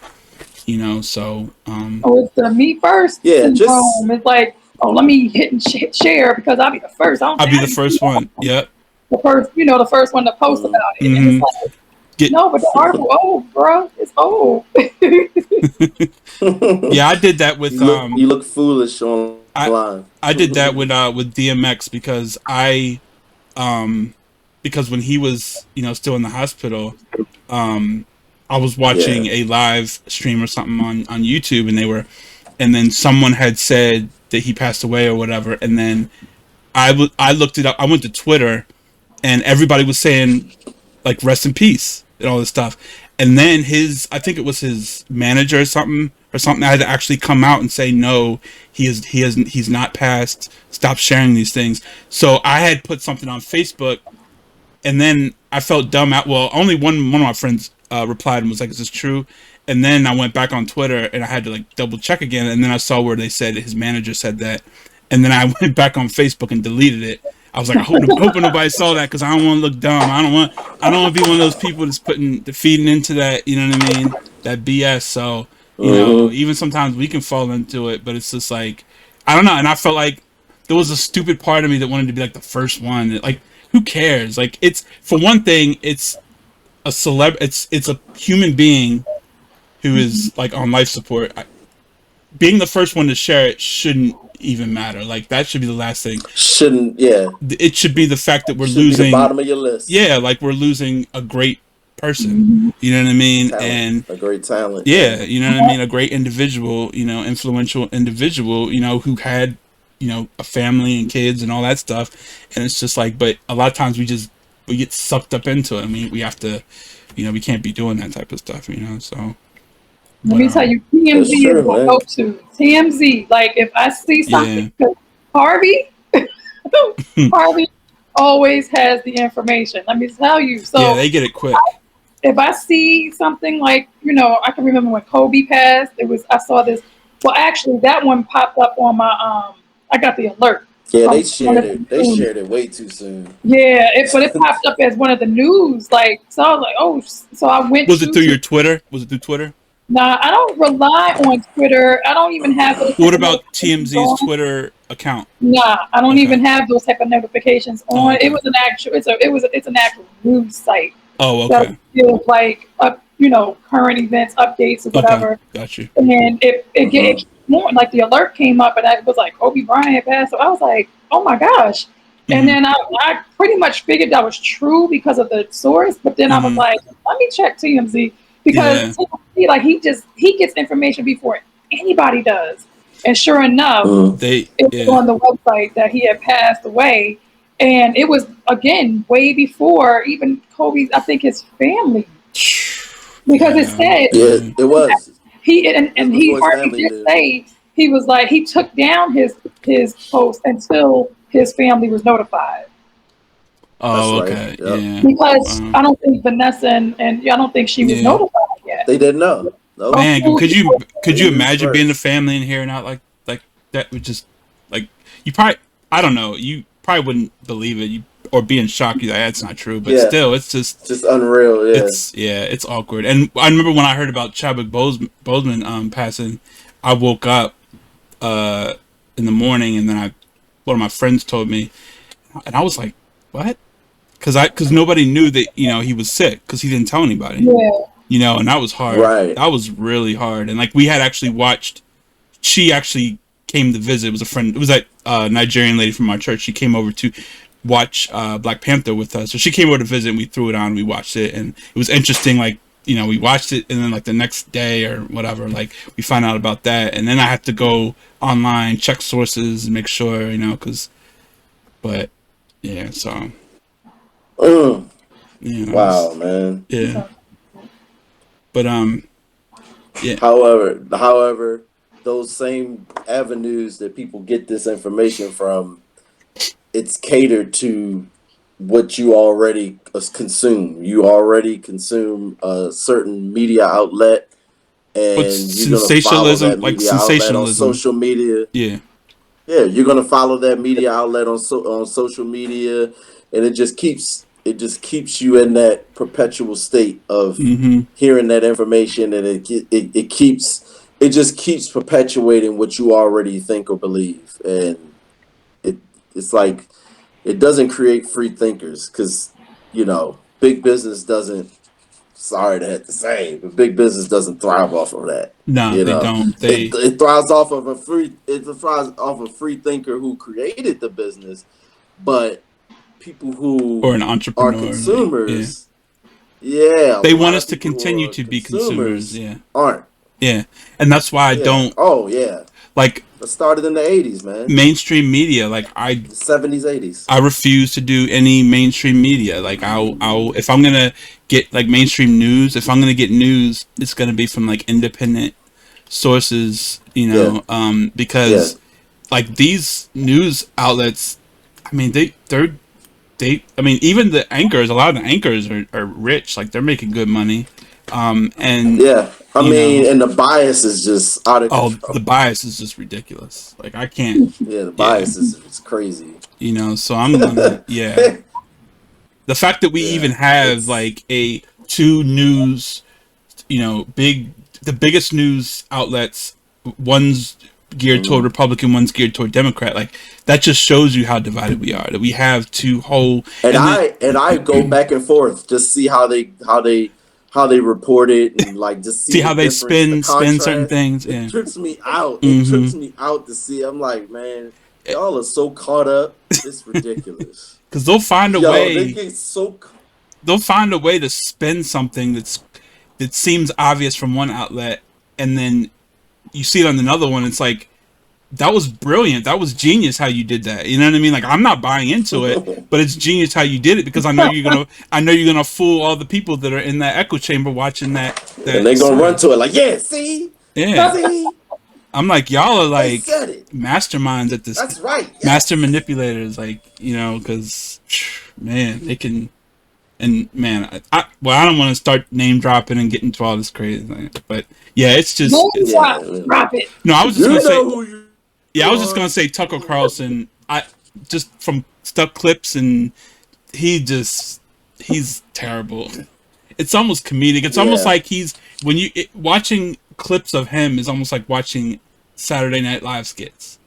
you know, so. Oh, it's the me first. Yeah. Syndrome. It's like, oh, let me hit and share because I'll be the first. I'll be the first one. Yep. The first one to post about it. And it's like, get. No, but the article old, bro. It's old. Yeah, I did that with You look foolish I online. I did that with DMX um because when he was still in the hospital, um I was watching Yeah. a live stream or something on YouTube, and then someone had said that he passed away or whatever, and then I looked it up. I went to Twitter, and everybody was saying like rest in peace and all this stuff. And then I think it was his manager or something had to actually come out and say no, he's not passed. Stop sharing these things. So I had put something on Facebook, and then I felt dumb. Well, only one of my friends replied and was like, "Is this true?" And then I went back on Twitter and I had to like double check again, and then I saw where they said his manager said that, and then I went back on Facebook and deleted it. I was like, I hope nobody saw that because I don't want to look dumb. I don't want to be one of those people that's feeding into that. You know what I mean? That BS. So even sometimes we can fall into it, but it's just like I don't know. And I felt like there was a stupid part of me that wanted to be like the first one. Like, who cares? Like, it's for one thing, it's a it's a human being who is like on life support. Being the first one to share it shouldn't even matter. Like, that should be the last thing. Shouldn't, yeah. It should be the fact that we're Should losing be the bottom of your list. Yeah, like we're losing a great person. You know what I mean? Talent. And a great talent. Yeah, you know what I mean? A great individual, influential individual, who had, a family and kids and all that stuff. And it's just like, but a lot of times we get sucked up into it. I mean, we have to, we can't be doing that type of stuff, so. Let me tell you, TMZ is what I go to. TMZ, like if I see something, Harvey always has the information. Let me tell you. So yeah, they get it quick. If I see something like, I can remember when Kobe passed, I saw this. Well, actually, that one popped up on my, I got the alert. Yeah, they shared it. They shared it way too soon. Yeah, but it popped up as one of the news. Like, so I was like, oh, so I went. Was it through your Twitter? Was it through Twitter? Nah, I don't rely on Twitter. I don't even have those. What about TMZ's Twitter account? Nah, I don't even have those type of notifications on. Oh, okay. It was an actual. It's an actual news site. Oh, okay. That like current events, updates, or whatever. Okay, got you. And it more like the alert came up, and it was like Kobe Bryant passed. So I was like, oh my gosh. And then I pretty much figured that was true because of the source. But then I was like, let me check TMZ because TMZ, like he gets information before anybody does. And sure enough, it was on the website that he had passed away. And it was, again, way before even Kobe's, I think, his family. Because it said... Yeah, it was. He hardly did say, he was like, he took down his post until his family was notified. Oh, okay. Yep. Yeah. Because I don't think Vanessa and I don't think she was notified yet. They didn't know. No. Man, could you imagine being the family and hearing out like that would just like you probably I don't know, you probably wouldn't believe it or be in shock. Like, that's not true, but still, it's just unreal. Yeah, it's awkward. And I remember when I heard about Chadwick Boseman passing, I woke up in the morning, and then one of my friends told me, and I was like, what? Because nobody knew that he was sick because he didn't tell anybody. Yeah. And that was hard. Right. That was really hard. And like we had actually watched. She actually came to visit. It was a friend. It was that Nigerian lady from our church. She came over to watch Black Panther with us. So she came over to visit, and we threw it on. We watched it, and it was interesting. Like we watched it, and then like the next day or whatever, like we found out about that, and then I had to go online, check sources, and make sure But yeah, so. Wow, man. Yeah. But yeah. However, those same avenues that people get this information from, it's catered to what you already consume. You already consume a certain media outlet, and you're gonna follow that media outlet on social media. Yeah, you're gonna follow that media outlet on social media, and it just keeps you in that perpetual state of hearing that information, and it just keeps perpetuating what you already think or believe, and it's like it doesn't create free thinkers because big business doesn't sorry to have to say, but big business doesn't thrive off of that. No, You they know, don't. it thrives off of a free. It thrives off a free thinker who created the business, but people or who an are entrepreneur, like, yeah. consumers, yeah, a They want lot us of to people who continue are to be consumers, yeah. aren't. Yeah. And that's why I Yeah. don't Oh yeah. like That started in the 80s, man. mainstream media. Like The 70s, 80s. I refuse to do any mainstream media. Like I'll if I'm gonna get like mainstream news, if I'm gonna get news, it's gonna be from like independent sources, you Yeah. know, because like these news outlets, I mean I mean even the anchors, a lot of the anchors are rich, like they're making good money. And Yeah. I you mean, know, and the bias is just out of oh, control. the bias is just ridiculous. Like I can't, Yeah, the yeah, bias is crazy. you know, so I'm gonna, yeah. The fact that we even Yeah. have It's like a two news, you know, the biggest news outlets, one's geared toward Republican, one's geared toward Democrat, like that just shows you how divided we are. That we have two whole, and and then I go back and forth, just see how they report it, and like just see see the how they difference, the spin certain contrast. things. It Yeah. trips me out. It Mm-hmm. trips me out to see. I'm like, man, y'all are so caught up. It's ridiculous. Because they'll find a Yo, they way. get so. They'll find a way to spin something that seems obvious from one outlet, and then you see it on another one. It's like, that was brilliant. That was genius how you did that. You know what I mean? Like I'm not buying into it, but it's genius how you did it, because I know you're gonna fool all the people that are in that echo chamber watching And they gonna run to it like, yeah, see, yeah. see, I'm like, y'all are they like said it. masterminds at this. That's right. Yes. Master manipulators, like, you know, because man, they can. And man, I don't want to start name dropping and get into all this crazy thing, but yeah, it's just Drop it. no. I was just You gonna know say, who you yeah, I was just are. gonna say Tucker Carlson. I just from stuck clips, and he's terrible. It's almost comedic. It's almost Yeah. like watching clips of him is almost like watching Saturday Night Live skits,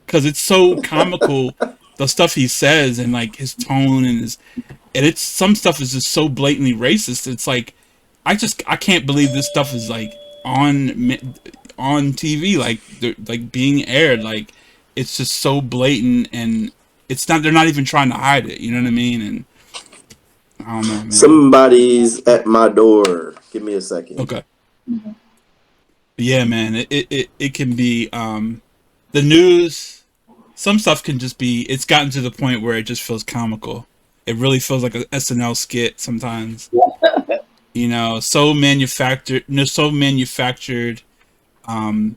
because it's so comical, the stuff he says, and like his tone and it's some stuff is just so blatantly racist. It's like I can't believe this stuff is like on TV, like like being aired. Like it's just so blatant, and they're not even trying to hide it. You know what I mean? And I don't know, man. Somebody's at my door. Give me a second. Okay. Yeah, man. It can be the news. Some stuff can just be. It's gotten to the point where it just feels comical. It really feels like a SNL skit sometimes. You know, so manufactured. No, so manufactured. You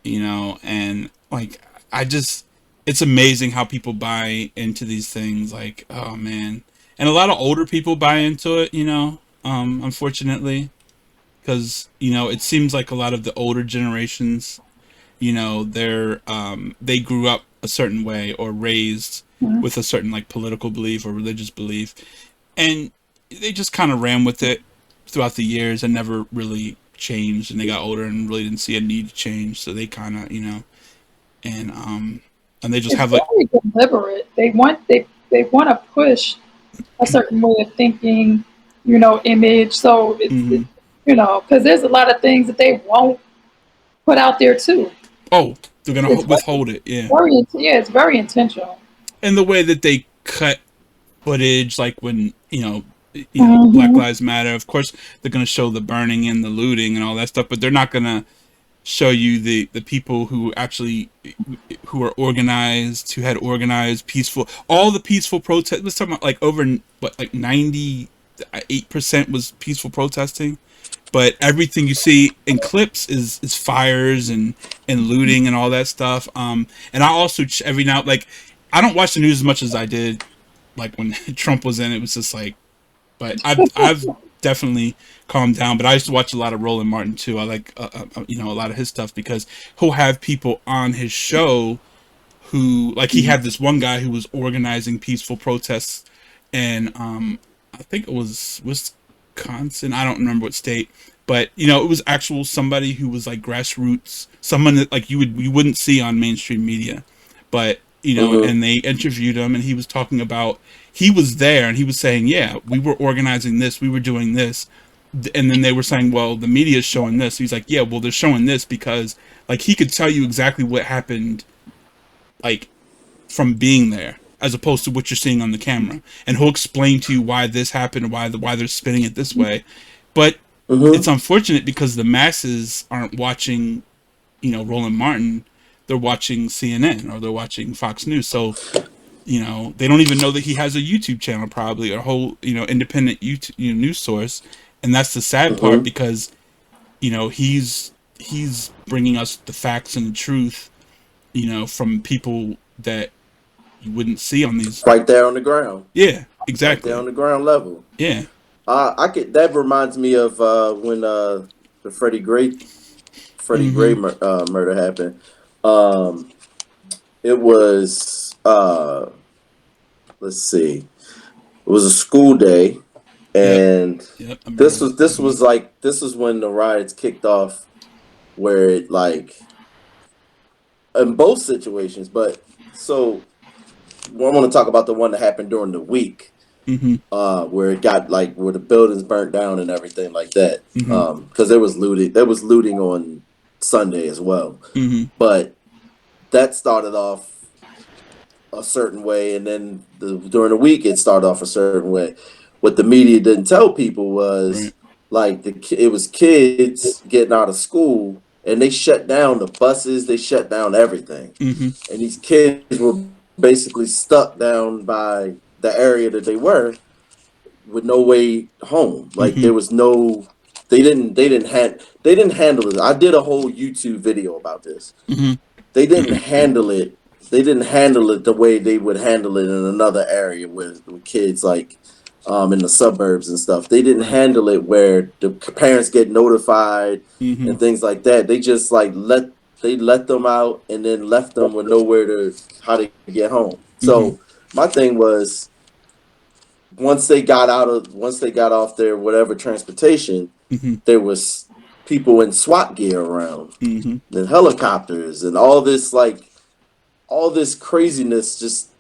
know, and like it's amazing how people buy into these things. Like, oh man, and a lot of older people buy into it. You know, unfortunately, because you know it seems like a lot of the older generations, you know, they grew up a certain way or raised with a certain like political belief or religious belief, and they just kind of ran with it throughout the years and never really changed, and they got older and really didn't see a need to change, so they kind of, you know, and they just have like very deliberate. They want to push a certain way of thinking, you know, image. So it's you know, because there's a lot of things that they won't put out there too. oh, they're gonna withhold it, yeah. It's very intentional. And the way that they cut footage, like when you know Black Lives Matter, of course they're gonna show the burning and the looting and all that stuff, but they're not gonna show you the people who are organized, who had organized all the peaceful protest. Let's talk about like over what, like 98% was peaceful protesting, but everything you see in clips is fires and looting and all that stuff. And I also every now, like, I don't watch the news as much as I did like when Trump was in. It was just like, but I've definitely calmed down. But I used to watch a lot of Roland Martin too. I like you know, a lot of his stuff, because he'll have people on his show who, like, he had this one guy who was organizing peaceful protests, and I think it was Wisconsin. I don't remember what state, but you know, it was actual somebody who was like grassroots, someone that like you wouldn't see on mainstream media, but you know, and they interviewed him, and he was talking about, he was there and he was saying, yeah, we were organizing this, we were doing this, and then they were saying, well, the media is showing this. He's like, yeah, well, they're showing this because like he could tell you exactly what happened, like from being there, as opposed to what you're seeing on the camera, and he'll explain to you why this happened, why they're spinning it this way. But it's unfortunate because the masses aren't watching, Roland Martin. They're watching CNN or they're watching Fox News. So they don't even know that he has a YouTube channel, probably, or a whole independent YouTube news source. And that's the sad part because he's bringing us the facts and the truth, from people that you wouldn't see on these right there on the ground. Yeah, exactly. Right there on the ground level. Yeah. That reminds me of when the Freddie Gray murder happened. It was let's see, it was a school day, and this was when the riots kicked off, where it like in both situations, but so I want to talk about the one that happened during the week. Where it got where the buildings burnt down and everything like that. Because there was looting on Sunday as well. But that started off a certain way, and then during the week it started off a certain way. What the media didn't tell people was it was kids getting out of school, and they shut down the buses, they shut down everything, and these kids were basically stuck down by the area that they were, with no way home. There was no, they didn't handle it. I did a whole YouTube video about this. They didn't handle it. They didn't handle it the way they would handle it in another area with kids in the suburbs and stuff. They didn't handle it where the parents get notified and things like that. They just let them out and then left them with nowhere how to get home. So my thing was, once they got off their whatever transportation, there was people in SWAT gear around, and helicopters, and all this craziness just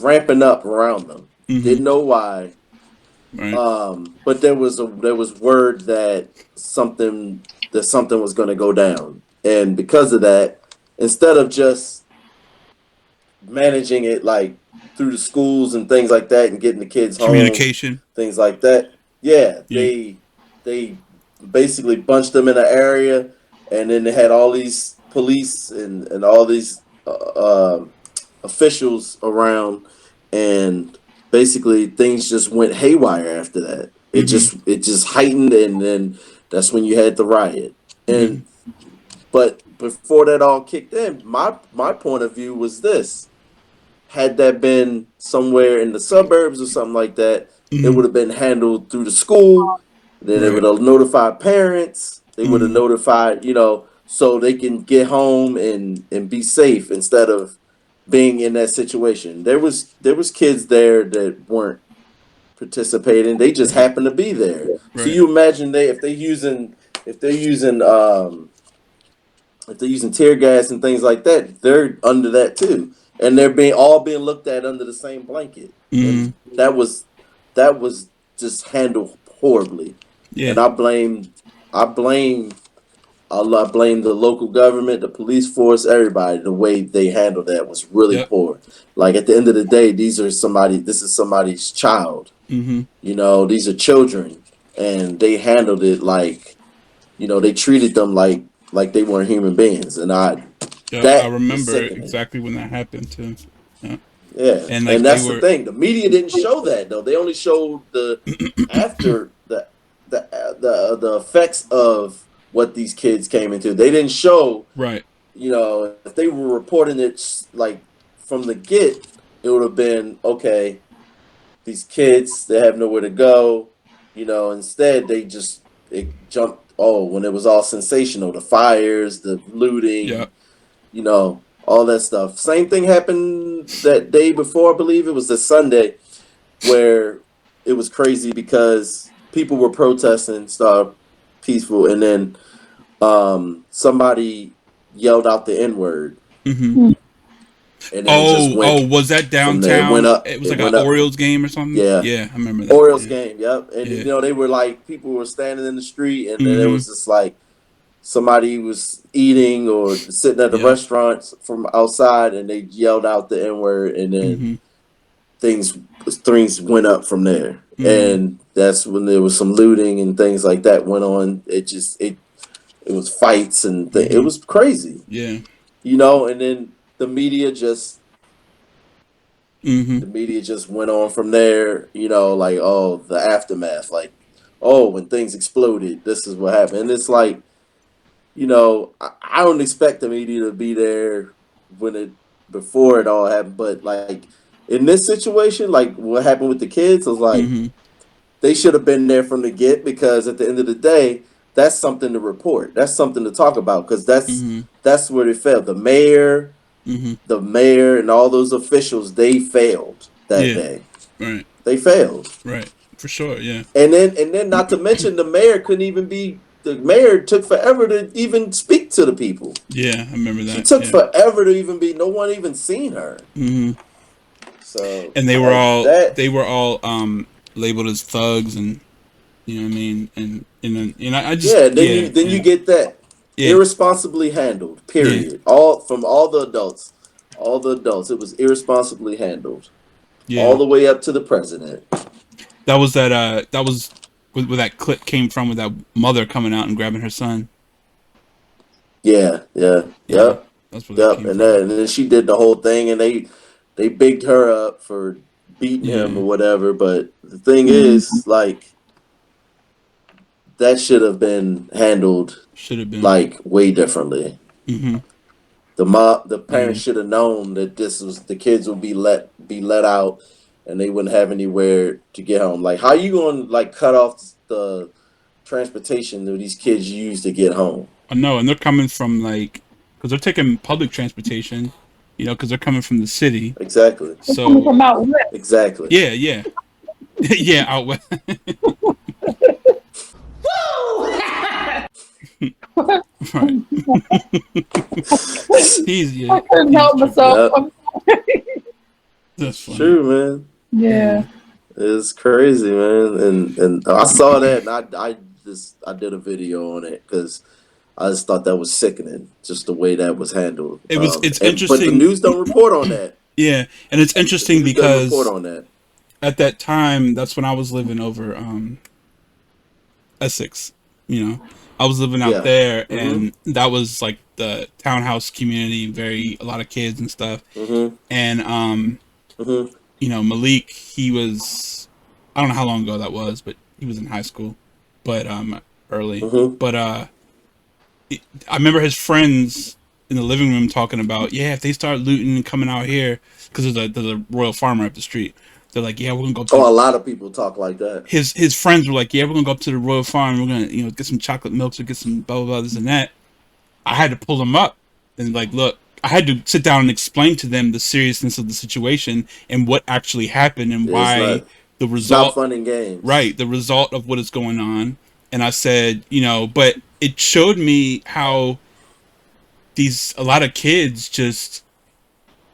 ramping up around them. Didn't know why. But there was word that something was going to go down, and because of that, instead of just managing it through the schools and things like that, and getting the kids home, communication, things like that. They basically bunched them in an area, and then they had all these police and all these officials around, and basically things just went haywire after that. It just heightened, and then that's when you had the riot. And but before that all kicked in, my point of view was this: had that been somewhere in the suburbs or something like that, it would have been handled through the school. Then they would have notified parents. They would have notified, so they can get home and be safe instead of being in that situation. There was kids there that weren't participating. They just happened to be there. So you imagine if they're using tear gas and things like that, they're under that too. And they're all being looked at under the same blanket. And that was just handled horribly. And I blame the local government, the police force, everybody. The way they handled that was really poor. At the end of the day, this is somebody's child. These are children, and they handled it they treated them like they weren't human beings. And I remember exactly when that happened too. Yeah, and that's the thing. The media didn't show that though. They only showed the after the effects of what these kids came into. They didn't show if they were reporting it from the get, it would have been okay. These kids, they have nowhere to go. Instead it jumped. Oh, when it was all sensational, the fires, the looting, all that stuff. Same thing happened that day before, I believe it was the Sunday, where it was crazy because people were protesting, started peaceful, and then somebody yelled out the N-word. and then it just went was that from there. It went downtown? up. It was It like an went up Orioles from game or something. yeah. Yeah, I remember that. Orioles Yeah. game, yep. And Yeah. you know, they were like people were standing in the street, and then it Mm-hmm. was just like somebody was eating or sitting at the Yeah. restaurant from outside, and they yelled out the N word, and then Mm-hmm. things things went up from there. Mm-hmm. And that's when there was some looting and things like that went on. It was fights and it Mm-hmm. was crazy, Yeah. you know. And then Mm-hmm. the media just went on from there, you know, like, oh, the aftermath, like, oh, when things exploded, this is what happened. And it's like, you know, I don't expect the media to be there when it before it all happened, but like in this situation, like what happened with the kids was like Mm-hmm. they should have been there from the get, because at the end of the day, that's something to report. That's something to talk about, because Mm-hmm. that's where it failed. Mm-hmm. The mayor, and all those officials, they failed that Yeah. day. Right. They failed. Right. For sure. Yeah. And then not to mention the mayor couldn't even be the mayor took forever to even speak to the people. Yeah. I remember She that. took Yeah. forever to even be no one even seen her. Mm-hmm. So And like that they were all labeled as thugs, and you know what I mean, and I just yeah, yeah then you yeah get that yeah irresponsibly handled. yeah Period. All from all the adults. All the adults. It was irresponsibly handled. yeah. All the way up to the president. That was where that clip came from, with that mother coming out and grabbing her son. Yeah, yeah, Yeah, yep. that's where that Yep, came from. and then she did the whole thing, and they bigged her up for beating him Yeah, or whatever. But the thing Mhm. is, like, that should have been handled should have been. like way differently. Mm-hmm. The Yeah, parents should have known that this was the kids would be let out, and they wouldn't have anywhere to get home. Like, how you going to like cut off the transportation that these kids use to get home? I know, and they're coming from like, because they're taking public transportation, you know, because they're coming from the city. Exactly, They're coming So from out west. exactly. yeah, yeah, yeah, out west. Right. He's I yeah, couldn't he's help tripping. myself. Yep, I'm sorry. That's it's funny. true, man. Yeah. Yeah. It's crazy, man. And I saw that, and I did a video on it because I just thought that was sickening, just the way that was handled. It's And but the interesting. news don't report on that. Yeah, and it's The interesting news doesn't report because on that. at that time, that's when I was living over Essex. You know, I was living out Yeah. there, Mm-hmm. and that was like the townhouse community, very a lot of kids and stuff. Mm-hmm. And Mm-hmm. you know, Malik, he was, I don't know how long ago that was, but he was in high school, but early. Mm-hmm. But I remember his friends in the living room talking about, yeah, if they start looting and coming out here, because there's a Royal Farmer up the street. They're like, yeah, we're gonna go up to Oh, a lot of people talk like that. his friends were like, yeah, we're gonna go up to the Royal Farm. We're gonna, you know, get some chocolate milks or get some blah blah blah this and that. I had to pull them up and like, look, I had to sit down and explain to them the seriousness of the situation and what actually happened and why the It's not result, fun and games. right, the result of what is going on. And I said, you know, but it showed me how a lot of kids just,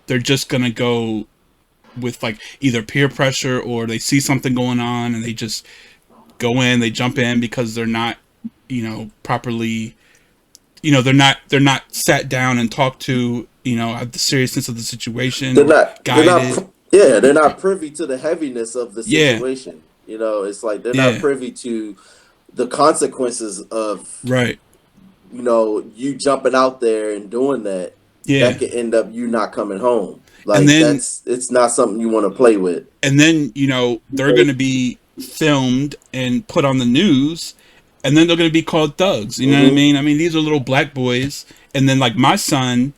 they're just gonna go with like either peer pressure or they see something going on and they just go in, they jump in because they're not, you know, properly, you know, they're not sat down and talked to, you know, at the seriousness of the situation They're or not. They're guided. not. Yeah, they're not privy to the heaviness of the Yeah, situation. You know, it's like they're not yeah, privy to the consequences of, right, you know, you jumping out there and doing that. yeah. That could end up you not coming home. And Like then it's not something you want to play with. you know, they're going to be filmed and put on the news, and then they're going to be called thugs. You know what I Mm-hmm. mean? I mean, these are little black boys, and then like my son,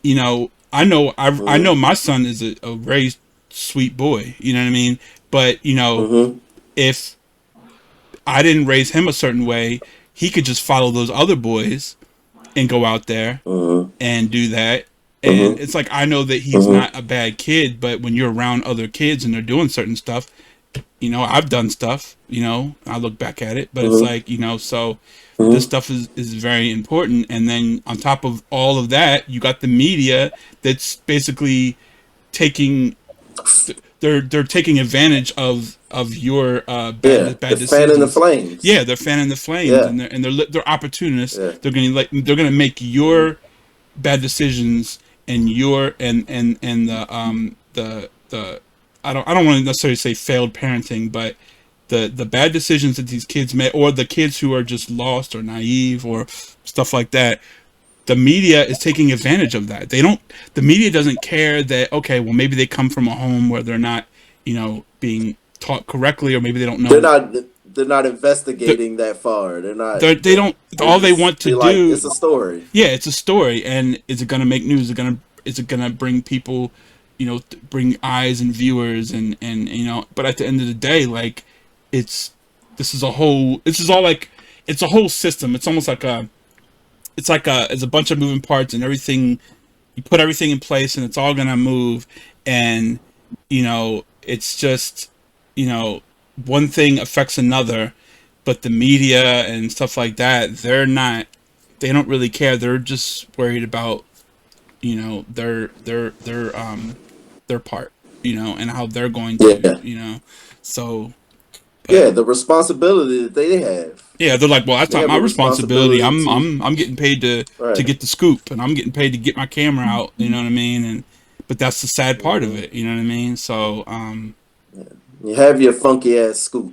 you know, I know Mm-hmm. my son is a very sweet boy. You know what I mean? But you know, Mm-hmm. if I didn't raise him a certain way, he could just follow those other boys and go out there Mm-hmm. and do that. And Mm-hmm. it's like I know that he's Mm-hmm. not a bad kid, but when you're around other kids and they're doing certain stuff, I've done stuff, I look back at it, but it's Mm-hmm. like, so this Mm-hmm. stuff is very important. And then on top of all of that, you got the media that's basically taking, they're taking advantage of your Yeah, bad the fan and the decisions. Yeah. Yeah, they're fanning the flames, Yeah. and they're opportunists. Yeah. They're gonna make Mm-hmm. your bad decisions and your and the I don't want to necessarily say failed parenting, but the bad decisions that these kids make, or the kids who are just lost or naive or stuff like that. The media is taking advantage of that. The media doesn't care that, okay, well, maybe they come from a home where they're not, being taught correctly, or maybe they don't They're know. not they're not The, investigating that far. They're not they don't. they All they just want to they like do, it's a story. yeah, it's a story, and is it going to make news? Is it gonna bring people, bring eyes and viewers, and. But at the end of the day, like, it's this is all like, it's a whole system. It's almost like it's a bunch of moving parts, and everything, you put everything in place, and it's all gonna move. And it's just, one thing affects another. But the media and stuff like that, they don't really care. They're just worried about, their part, and how they're going to, Yeah. so. But Yeah, the responsibility that they have. yeah, they're like, well, that's They not have my a responsibility. responsibility to I'm getting paid to right. get the scoop, and I'm getting paid to get my camera out. You know what I mean? And but that's the sad part of Mm-hmm. it. You know what I mean? So, You have your funky ass scoop.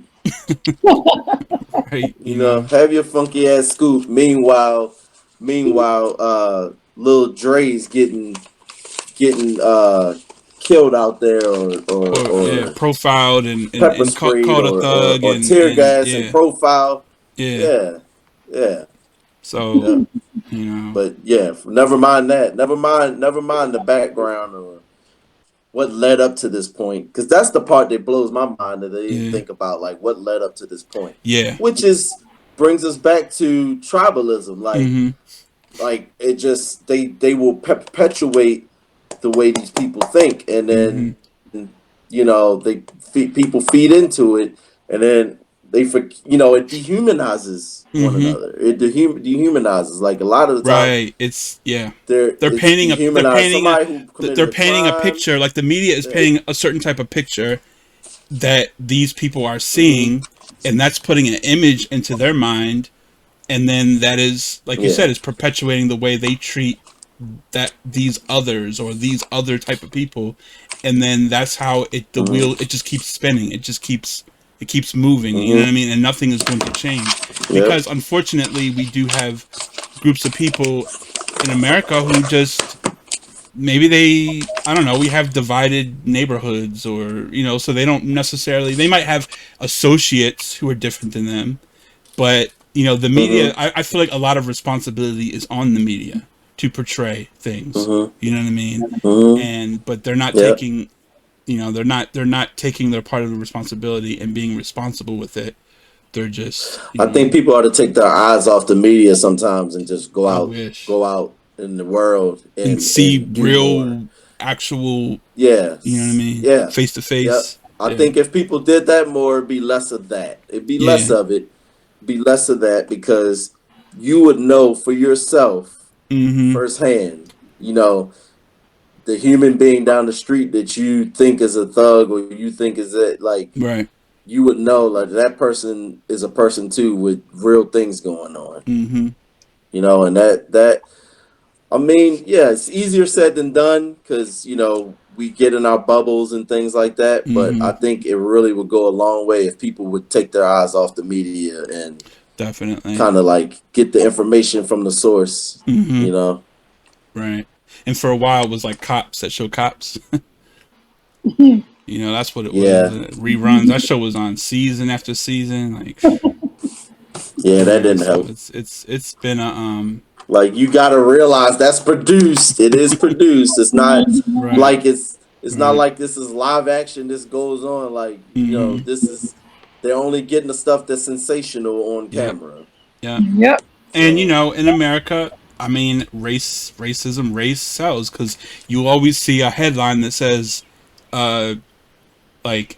right, Have your funky ass scoop. Meanwhile, little Dre's getting killed out there, or yeah, or profiled and pepper sprayed, called a thug, or and tear gas and yeah, profile. yeah. Yeah, yeah, So, yeah. you know, But yeah, never mind that. Never mind the background or what led up to this point, because that's the part that blows my mind, that they didn't yeah, think about, like, what led up to this point, yeah, which is brings us back to tribalism. mm-hmm, Like it just they will perpetuate the way these people think, and mm-hmm, then people feed into it, and then it dehumanizes one mm-hmm. another. It dehumanizes, like, a lot of the time Right. It's yeah. They're it's painting a they're dehumanized painting a somebody who committed they're a painting a crime. picture, like the media is Yeah. painting a certain type of picture that these people are Mm-hmm. seeing, and that's putting an image into their mind, and then that is, like you Yeah. said, is perpetuating the way they treat these others, or these other type of people, and then that's how the wheel, Mm-hmm. it just keeps spinning. It keeps moving, you know what I Mm-hmm. mean? And nothing is going to change, Yep. because unfortunately we do have groups of people in America who just, maybe I don't know, we have divided neighborhoods, or so they don't necessarily, they might have associates who are different than them, but the media, Mm-hmm. I feel like a lot of responsibility is on the media to portray things. Mm-hmm. You know what I mean? Mm-hmm. But they're not Yep. taking, they're not taking their part of the responsibility and being responsible with it. They're just, I think people ought to take their eyes off the media sometimes and just go I out wish, go out in the world and and see do more. real, actual, you know what I Yes. mean, Yeah. face to Yep. face. I Yeah, think if people did that more, it'd be less of that. It'd be less yeah, of it. Be less of that, because you would know for yourself mm-hmm, firsthand, the human being down the street that you think is a thug, or you think is it, like, right, you would know, like, that person is a person too, with real things going on. mm-hmm, And that I mean, yeah, it's easier said than done, because we get in our bubbles and things like that. But mm-hmm, I think it really would go a long way if people would take their eyes off the media and definitely, kind of, like, get the information from the source. mm-hmm, You know? right. And for a while it was like Cops, that show Cops. That's what it was. Yeah, Reruns. That show was on season after season. Like, yeah, that didn't so help. it's been a Like, you got to realize that's produced. It is produced. It's not right, like it's not right, like this is live action. This goes on, like, mm-hmm, this is they're only getting the stuff that's sensational on yep, camera. yep. Yep. And So, in America, I mean, race sells, because you always see a headline that says, like,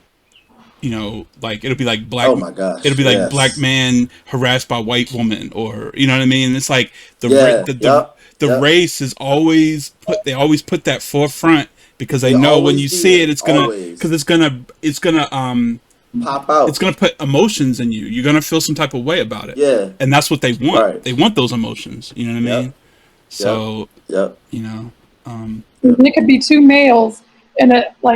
you know, like it'll be like Oh my gosh, black yes. man harassed by white woman, or you know what I mean. It's like Yeah, yep, the yep. race is always put that forefront because they They know when always you do see it, that. Always it's gonna pop it's out. gonna put emotions in you. You're gonna feel some type of way about it, Yeah, and that's what they want. right. They want those emotions. You know what I Yep, mean? yep, So yep, you know, yep. It could be two males and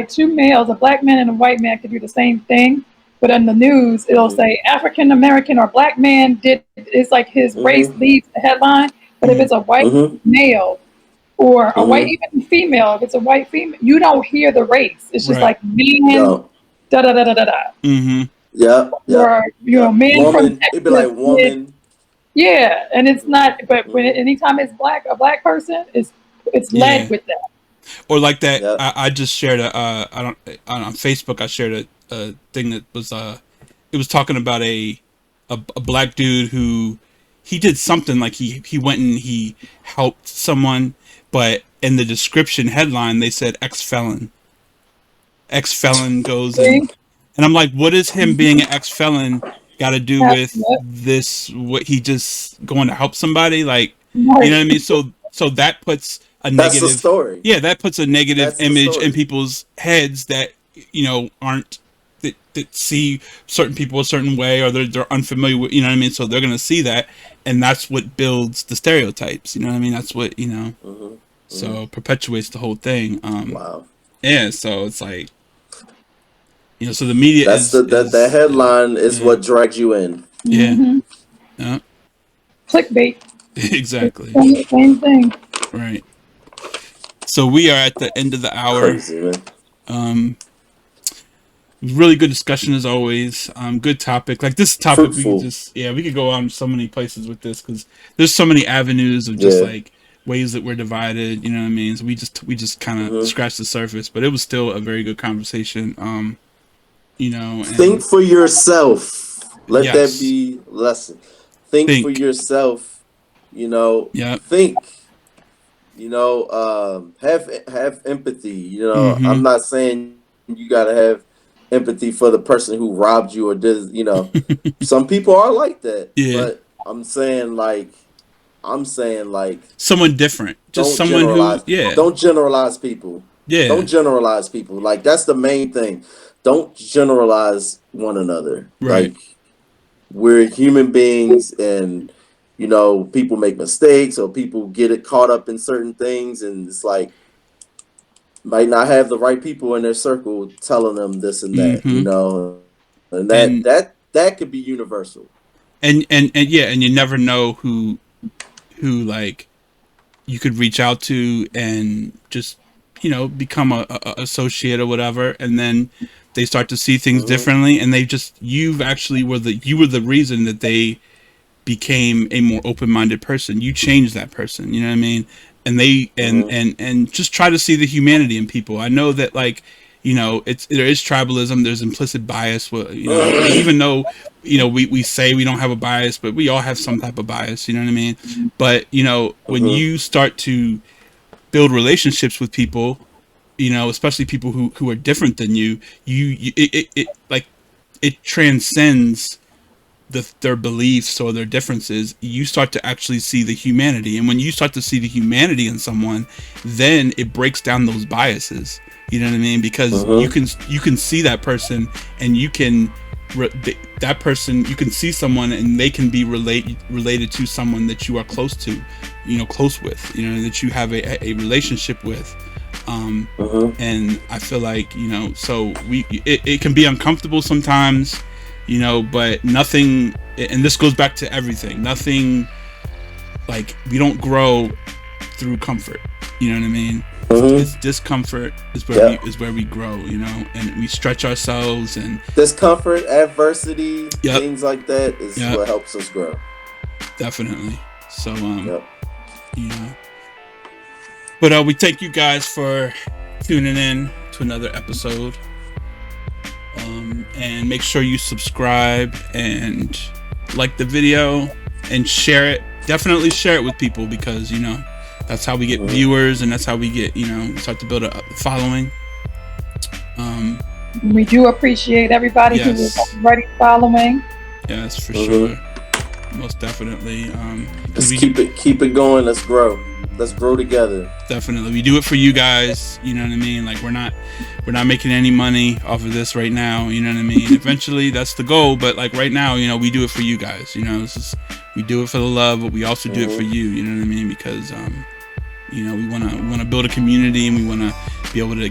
two males, a black man and a white man could do the same thing, but in the news it'll Mhm, say African American or black man did. It's like his race mhm, leads the headline, but if mm, it's a white mhm, male or a white mhm. even female, if it's a white female, you don't hear the race. It's just right. like man No. da da da da da da, Mm-hmm. Yep, yep, or yep. man from Woman. It'd be like Texas did. woman. Yeah, and it's not. But when Mhm. anytime it's black, a black person, it's led Yeah. with that. Or like that. Yep. I just shared a I don't on Facebook. I shared a thing that was it was talking about a black dude who he did something like he went and he helped someone, but in the description headline they said ex felon goes See? and I'm like, what is him being an ex felon got to do Yep, with yep, this? What he just going to help somebody? Like, you know what right. I mean? So that puts a That's the negative, story. yeah, that puts a negative That's the image in story. people's heads that you know aren't that see certain people a certain way or they're unfamiliar with, you know what I mean? So they're gonna see that, and that's what builds the stereotypes. You know what I mean? That's what you know. Mhm, mhm. So perpetuates the whole thing. Wow. Yeah. So it's like you know, so the media That's the is headline is yeah, what drags you in. yeah, Hmm. yeah. Clickbait. Exactly. Same thing. Right. So we are at the end of the hour. Crazy, man. Um, really good discussion as always. Good topic. Like this topic, we could Fruitful. just we could go on so many places with this because there's so many avenues of just Yeah. like ways that we're divided. You know what I mean? So we just kind of Hmm. scratched the surface, but it was still a very good conversation. You know, Think and for yourself. Let that yes, be a lesson. Think for think. yourself. Yep. Think. Have empathy. I'm Mm-hmm. not saying you gotta have empathy for the person who robbed you or did. Some people are like that, Yeah. but I'm saying like Someone different. Just don't someone who. generalize. Yeah. Don't generalize people. Yeah. Don't generalize people. Like that's the main thing. Don't generalize one another. Right. Like we're human beings and people make mistakes or people get it caught up in certain things and it's like might not have the right people in their circle telling them this and that, Mm-hmm. and that And that that could be universal. and yeah, and you never know who like you could reach out to and just become a associate or whatever, and then they start to see things Hmm. differently, and you've actually you were the reason that they became a more open-minded person. You changed that person, you know what I mean? And they Hmm. and just try to see the humanity in people. I know that like there is tribalism, there's implicit bias. Well, even though we say we don't have a bias, but we all have some type of bias, you know what I mean? But when Hmm. you start to build relationships with people, especially people who are different than you it like it transcends their beliefs or their differences. You start to actually see the humanity, and when you start to see the humanity in someone, then it breaks down those biases. You know what I mean? Because Hmm. you can see that person, and you can that person, you can see someone and they can be related to someone that you are close to, close with, that you have a relationship with. Hmm. And I feel like so it can be uncomfortable sometimes, but nothing, and this goes back to everything, nothing, like we don't grow through comfort, you know what I mean? Hmm. It's discomfort Yeah. is where we grow, and we stretch ourselves, and Discomfort, adversity, yep, things like that is yep, what helps us grow. definitely. So Yep. you know but we thank you guys for tuning in to another episode, and make sure you subscribe and like the video and share it. Definitely share it with people, because that's how we get Hmm. viewers, and that's how we get start to build a following. We do appreciate everybody who is already following. Yes, for sure. Most definitely. Let's keep it going. Let's grow together. Definitely. We do it for you guys. You know what I mean? Like we're not making any money off of this right now. You know what I mean? Eventually that's the goal. But like right now, you know, we do it for you guys. You know, we do it for the love, but we also do it for you. You know what I mean? Because, you know, we want to build a community, and we want to be able to,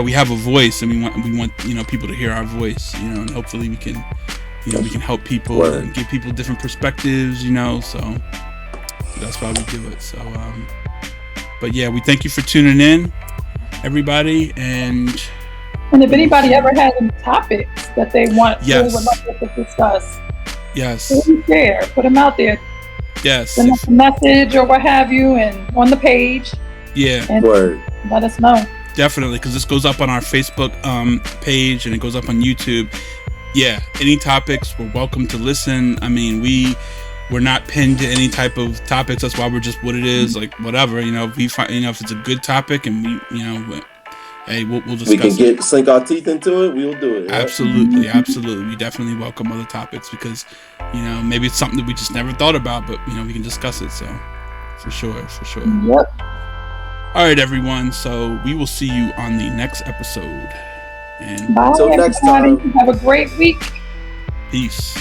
we have a voice, and we want, you know, people to hear our voice, you know, and hopefully we can, you know, we can help people and give people different perspectives, you know, so that's why we do it. So, but yeah, we thank you for tuning in, everybody. And if anybody ever has any topics that they want, they would like us to discuss, please share, put them out there. Send us a message or what have you, and on the page. And let us know. Definitely, because this goes up on our Facebook page, and it goes up on YouTube. Yeah, any topics, we're welcome to listen. I mean, we're not pinned to any type of topics. That's why we're just what it is, like whatever. You know, if we find, you know, if it's a good topic, and we, you know, hey, we'll discuss. We can sink our teeth into it. We'll do it. Absolutely, absolutely. We definitely welcome other topics because, you know, maybe it's something that we just never thought about, but you know, we can discuss it. So, for sure. Yep. All right, everyone. So we will see you on the next episode. And bye, until next time. Have a great week. Peace.